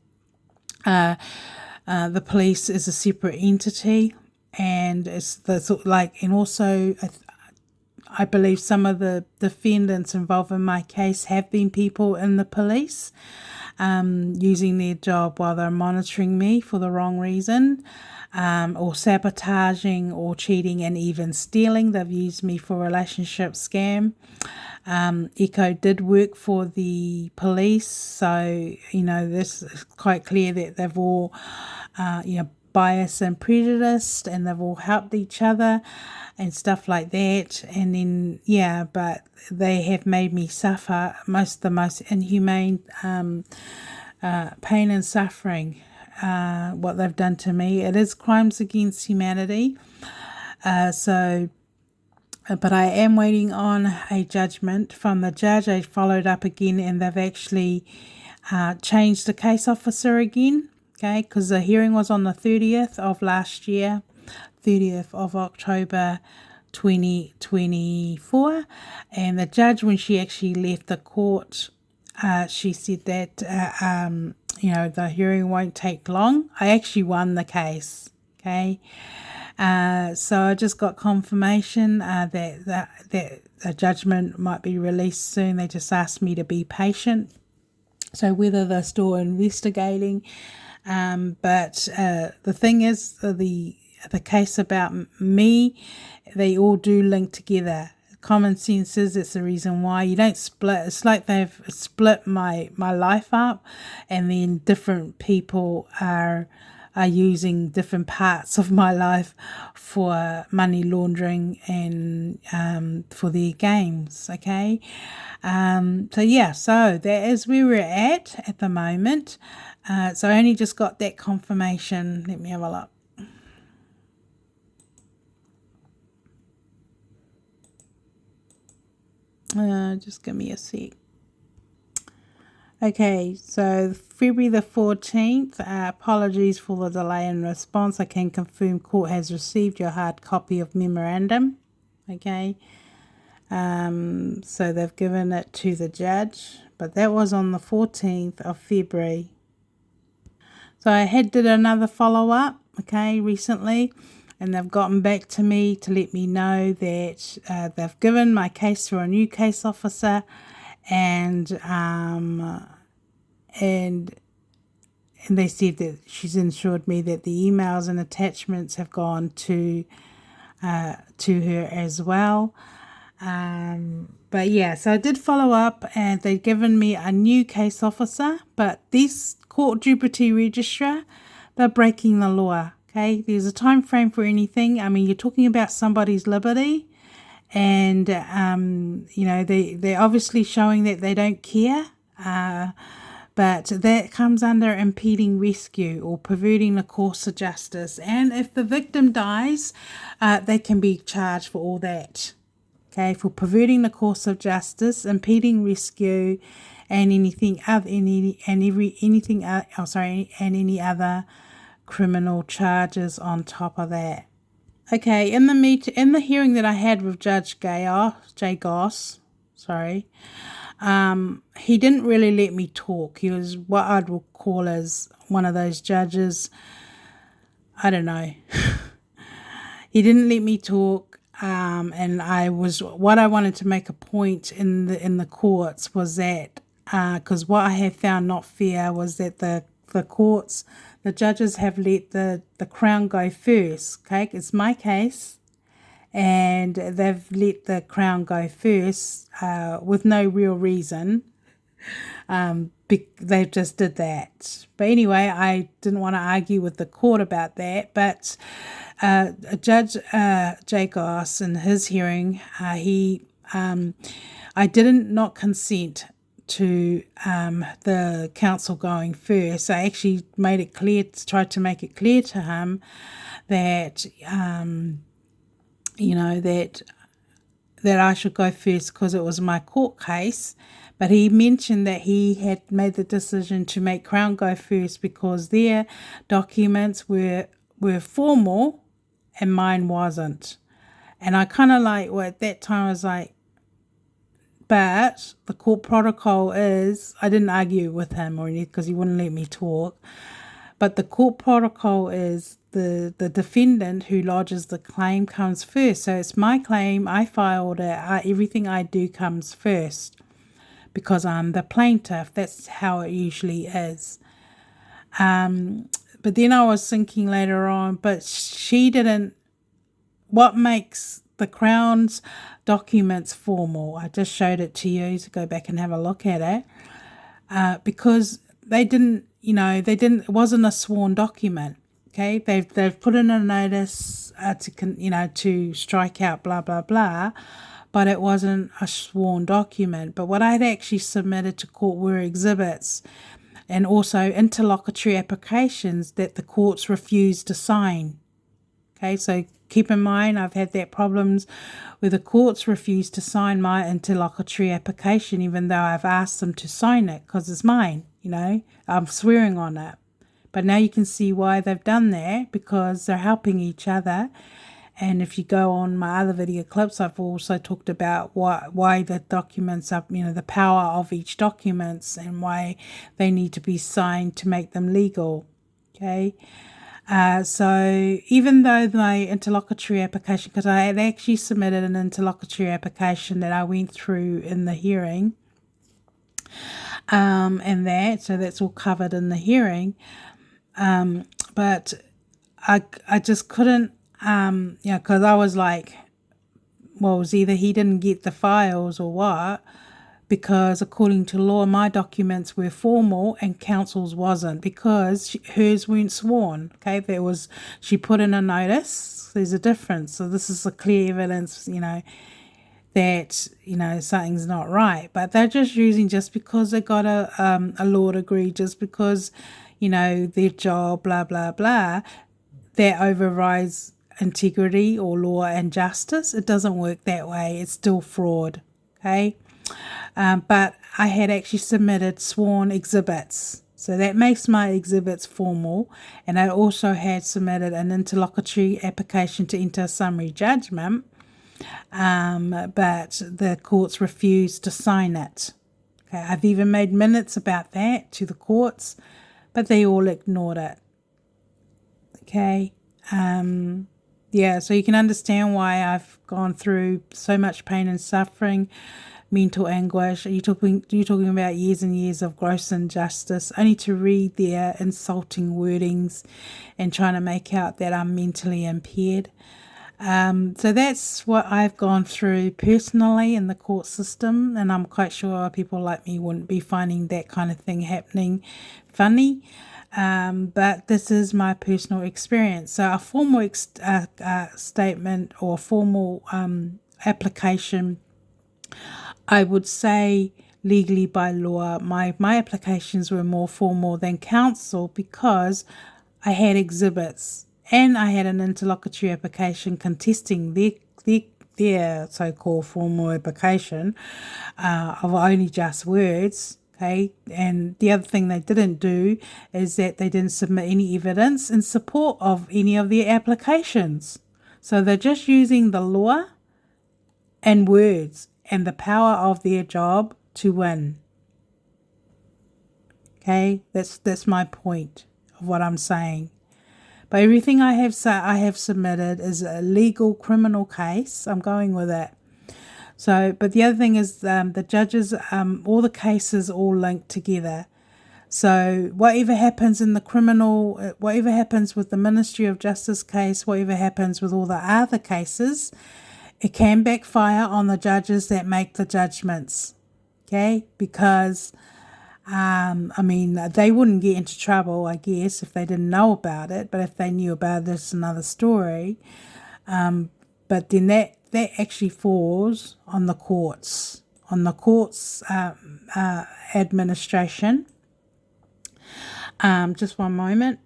Speaker 1: the police is a separate entity, and it's the sort like, and also I believe some of the defendants involved in my case have been people in the police, using their job while they're monitoring me for the wrong reason, or sabotaging or cheating and even stealing. They've used me for relationship scam. Echo did work for the police, so this is quite clear that they've all biased and prejudiced, and they've all helped each other and stuff like that. And then but they have made me suffer the most inhumane pain and suffering, what they've done to me. It is crimes against humanity. But I am waiting on a judgment from the judge. I followed up again, and they've actually changed the case officer again. Okay, because the hearing was on the 30th of last year, 30th of October 2024. And the judge, when she actually left the court, she said that, the hearing won't take long. I actually won the case. Okay. So I just got confirmation that the judgment might be released soon. They just asked me to be patient. So whether they're still investigating, but the thing is, the case about me, they all do link together. Common sense is it's the reason why you don't split. It's like they've split my life up, and then different people are using different parts of my life for money laundering and for their games. Okay, so that is where we're at the moment. So I only just got that confirmation. Let me have a look. Just give me a sec. Okay, so February the 14th, apologies for the delay in response. I can confirm court has received your hard copy of memorandum. Okay, so they've given it to the judge, but that was on the 14th of February. So I did another follow-up, okay, recently, and they've gotten back to me to let me know that they've given my case to a new case officer, and they said that she's assured me that the emails and attachments have gone to her as well. But yeah, so I did follow up, and they'd given me a new case officer, but this court deputy registrar, they're breaking the law. Okay, there's a time frame for anything. I mean, you're talking about somebody's liberty, and they're obviously showing that they don't care. But that comes under impeding rescue or perverting the course of justice. And if the victim dies, they can be charged for all that. Okay, for perverting the course of justice, impeding rescue, and anything other, any other criminal charges on top of that. Okay, in the hearing that I had with Judge J. Goss, he didn't really let me talk. He was what I'd call as one of those judges. I don't know. He didn't let me talk, and what I wanted to make a point in the courts was that because what I have found not fair was that the judges have let the Crown go first. Okay, it's my case, and they've let the Crown go first with no real reason. They just did that. But anyway, I didn't want to argue with the court about that. But Judge J. Goss, in his hearing, I didn't not consent to the counsel going first. I actually tried to make it clear to him that that I should go first because it was my court case. But he mentioned that he had made the decision to make Crown go first because their documents were formal and mine wasn't. And I kind of at that time I was like, but the court protocol is, I didn't argue with him or anything because he wouldn't let me talk. But the court protocol is the defendant who lodges the claim comes first. So it's my claim, I filed it, everything I do comes first because I'm the plaintiff. That's how it usually is. But then I was thinking later on, but she didn't, what makes the Crown's documents formal? I just showed it to you, so go back and have a look at it. Because they didn't, it wasn't a sworn document. Okay, they've put in a notice to strike out blah blah blah, but it wasn't a sworn document. But what I'd actually submitted to court were exhibits, and also interlocutory applications that the courts refused to sign. Okay, so keep in mind I've had that problems where the courts refused to sign my interlocutory application, even though I've asked them to sign it because it's mine. I'm swearing on it. But now you can see why they've done that, because they're helping each other. And if you go on my other video clips, I've also talked about why the documents are, the power of each documents and why they need to be signed to make them legal. Okay. So even though my interlocutory application, because I had actually submitted an interlocutory application that I went through in the hearing, so that's all covered in the hearing. But I just couldn't, because I was like, well, it was either he didn't get the files or what, because according to law, my documents were formal and counsel's wasn't, because hers weren't sworn. Okay, she put in a notice. There's a difference. So this is a clear evidence, that something's not right. But they're just because they got a law degree, just because their job, blah blah blah, that overrides integrity or law and justice. It doesn't work that way. It's still fraud. Okay. But I had actually submitted sworn exhibits, so that makes my exhibits formal. And I also had submitted an interlocutory application to enter a summary judgment, but the courts refused to sign it. Okay, I've even made minutes about that to the courts, but they all ignored it. Okay, so you can understand why I've gone through so much pain and suffering, mental anguish. You're talking about years and years of gross injustice, only to read their insulting wordings and trying to make out that I'm mentally impaired. So that's what I've gone through personally in the court system, and I'm quite sure people like me wouldn't be finding that kind of thing happening funny. But this is my personal experience. So a formal statement or formal application, I would say legally by law, my applications were more formal than counsel because I had exhibits and I had an interlocutory application contesting their so-called formal application of only just words. Okay, and the other thing they didn't do is that they didn't submit any evidence in support of any of their applications. So they're just using the law and words and the power of their job to win. Okay, that's my point of what I'm saying. But everything I have submitted is a legal criminal case. I'm going with it. So, but the other thing is the judges, all the cases all linked together. So whatever happens in the criminal, whatever happens with the Ministry of Justice case, whatever happens with all the other cases, it can backfire on the judges that make the judgments. Okay, because they wouldn't get into trouble, I guess, if they didn't know about it. But if they knew about it, it's another story. But then that actually falls on the courts, administration. Just one moment.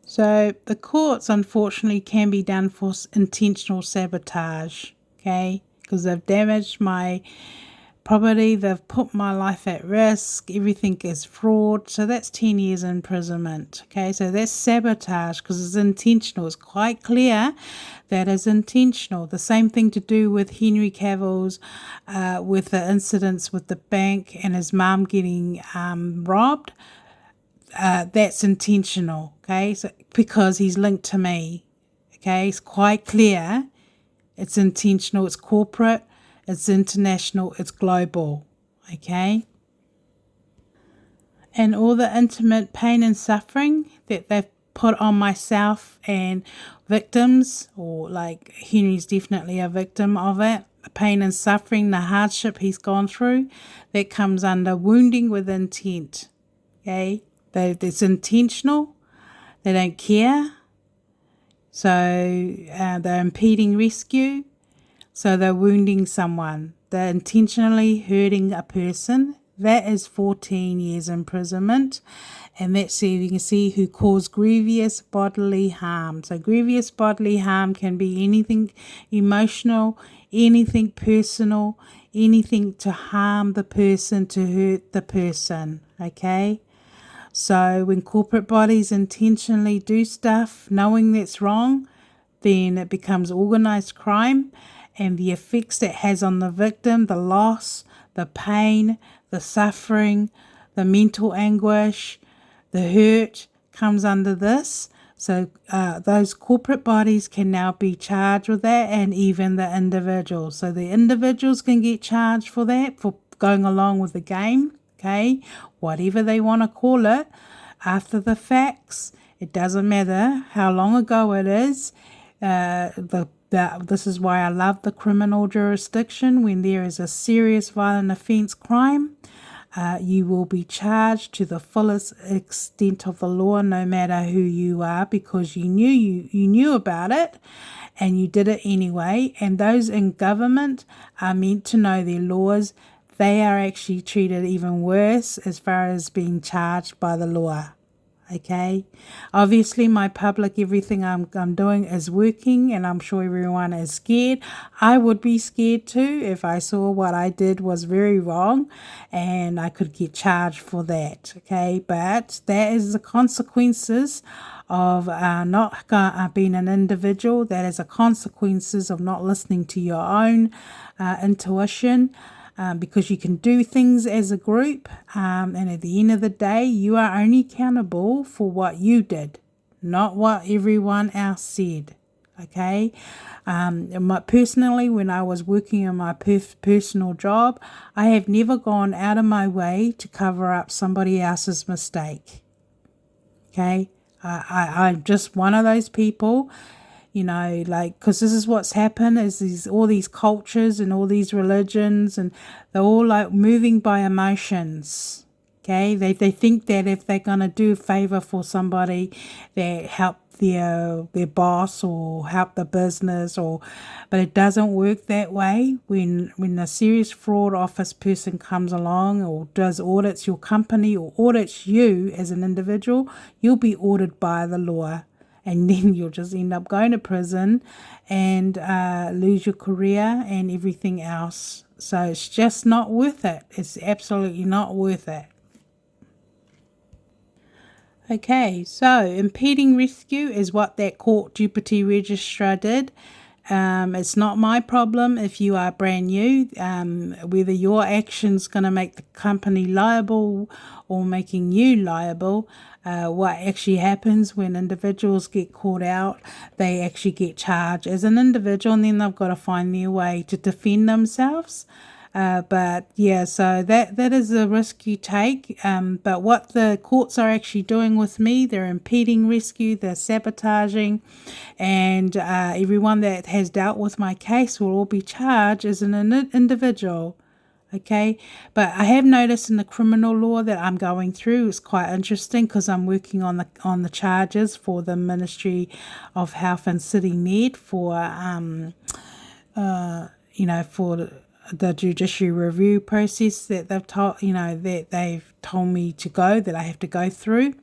Speaker 1: So the courts, unfortunately, can be done for intentional sabotage, okay, because they've damaged my property, they've put my life at risk, everything is fraud. So that's 10 years imprisonment. Okay, so that's sabotage because it's intentional. It's quite clear that is intentional. The same thing to do with Henry Cavill's with the incidents with the bank and his mum getting robbed. That's intentional. Okay, so because he's linked to me. Okay, it's quite clear. It's intentional. It's corporate. It's international, it's global, okay? And all the intimate pain and suffering that they've put on myself and victims, or like Henry's definitely a victim of it, the pain and suffering, the hardship he's gone through, that comes under wounding with intent, okay? It's intentional, they don't care, so they're impeding rescue. So they're wounding someone. They're intentionally hurting a person. That is 14 years imprisonment. And that's, you can see, who caused grievous bodily harm. So grievous bodily harm can be anything emotional, anything personal, anything to harm the person, to hurt the person. Okay? So when corporate bodies intentionally do stuff knowing that's wrong, then it becomes organized crime. And the effects it has on the victim, the loss, the pain, the suffering, the mental anguish, the hurt comes under this. So those corporate bodies can now be charged with that, and even the individuals. So the individuals can get charged for that, for going along with the game, okay? Whatever they want to call it, after the facts, it doesn't matter how long ago it is. This is why I love the criminal jurisdiction. When there is a serious violent offence crime, you will be charged to the fullest extent of the law, no matter who you are, because you knew about it and you did it anyway. And those in government are meant to know their laws. They are actually treated even worse as far as being charged by the law. Okay, obviously my public, everything I'm doing is working, and I'm sure everyone is scared. I would be scared too if I saw what I did was very wrong and I could get charged for that. Okay, but that is the consequences of not being an individual. That is the consequences of not listening to your own intuition. Because you can do things as a group, and at the end of the day, you are only accountable for what you did, not what everyone else said. Okay, personally, when I was working on my personal job, I have never gone out of my way to cover up somebody else's mistake. Okay, I'm just one of those people. you know, like, because this is what's happened is all these cultures and all these religions, and they're all like moving by emotions. Okay, they think that if they're gonna do a favor for somebody, that help their boss or help the business, but it doesn't work that way. When a serious fraud office person comes along or does audits your company or audits you as an individual, you'll be audited by the law, and then you'll just end up going to prison and lose your career and everything else. So it's just not worth it. It's absolutely not worth it. Okay, so impeding rescue is what that court deputy registrar did. It's not my problem if you are brand new, whether your action's going to make the company liable or making you liable. What actually happens when individuals get caught out, they actually get charged as an individual, and then they've got to find their way to defend themselves. But yeah, so that is a risk you take. But what the courts are actually doing with me, they're impeding rescue, they're sabotaging, and everyone that has dealt with my case will all be charged as an individual. Okay, but I have noticed in the criminal law that I'm going through is quite interesting, because I'm working on the charges for the Ministry of Health and City Med for for the judiciary review process that they've told me to go, that I have to go through.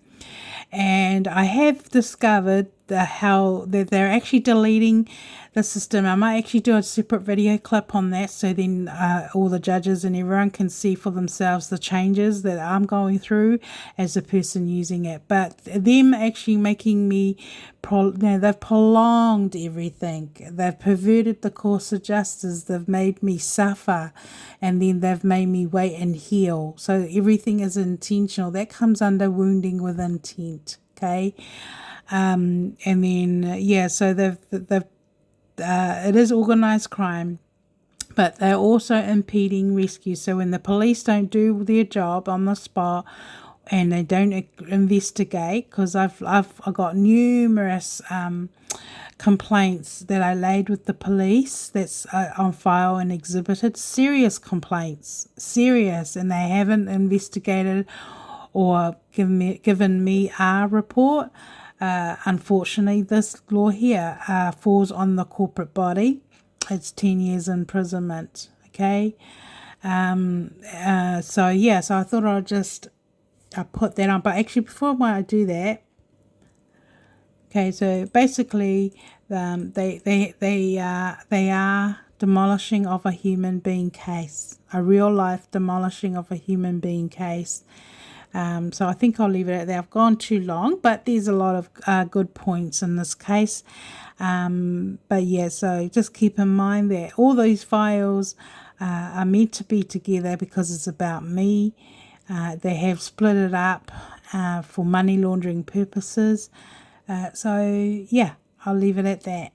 Speaker 1: And I have discovered how that they're actually deleting the system. I might actually do a separate video clip on that, so then all the judges and everyone can see for themselves the changes that I'm going through as a person using it. But them actually making me, they've prolonged everything. They've perverted the course of justice. They've made me suffer, and then they've made me wait and heal. So everything is intentional. That comes under wounding with intent. Okay. And then so they've it is organised crime, but they're also impeding rescue. So when the police don't do their job on the spot and they don't investigate, because I've got numerous complaints that I laid with the police that's on file and exhibited, serious complaints, and they haven't investigated or given me a report. Unfortunately, this law here falls on the corporate body. It's 10 years imprisonment. Okay. So I thought I'll put that on. But actually, before I do that, okay. So basically, they are demolishing of a human being case, a real life demolishing of a human being case. So I think I'll leave it at that. I've gone too long, but there's a lot of good points in this case. But yeah, so just keep in mind that all these files are meant to be together because it's about me. They have split it up for money laundering purposes. So yeah, I'll leave it at that.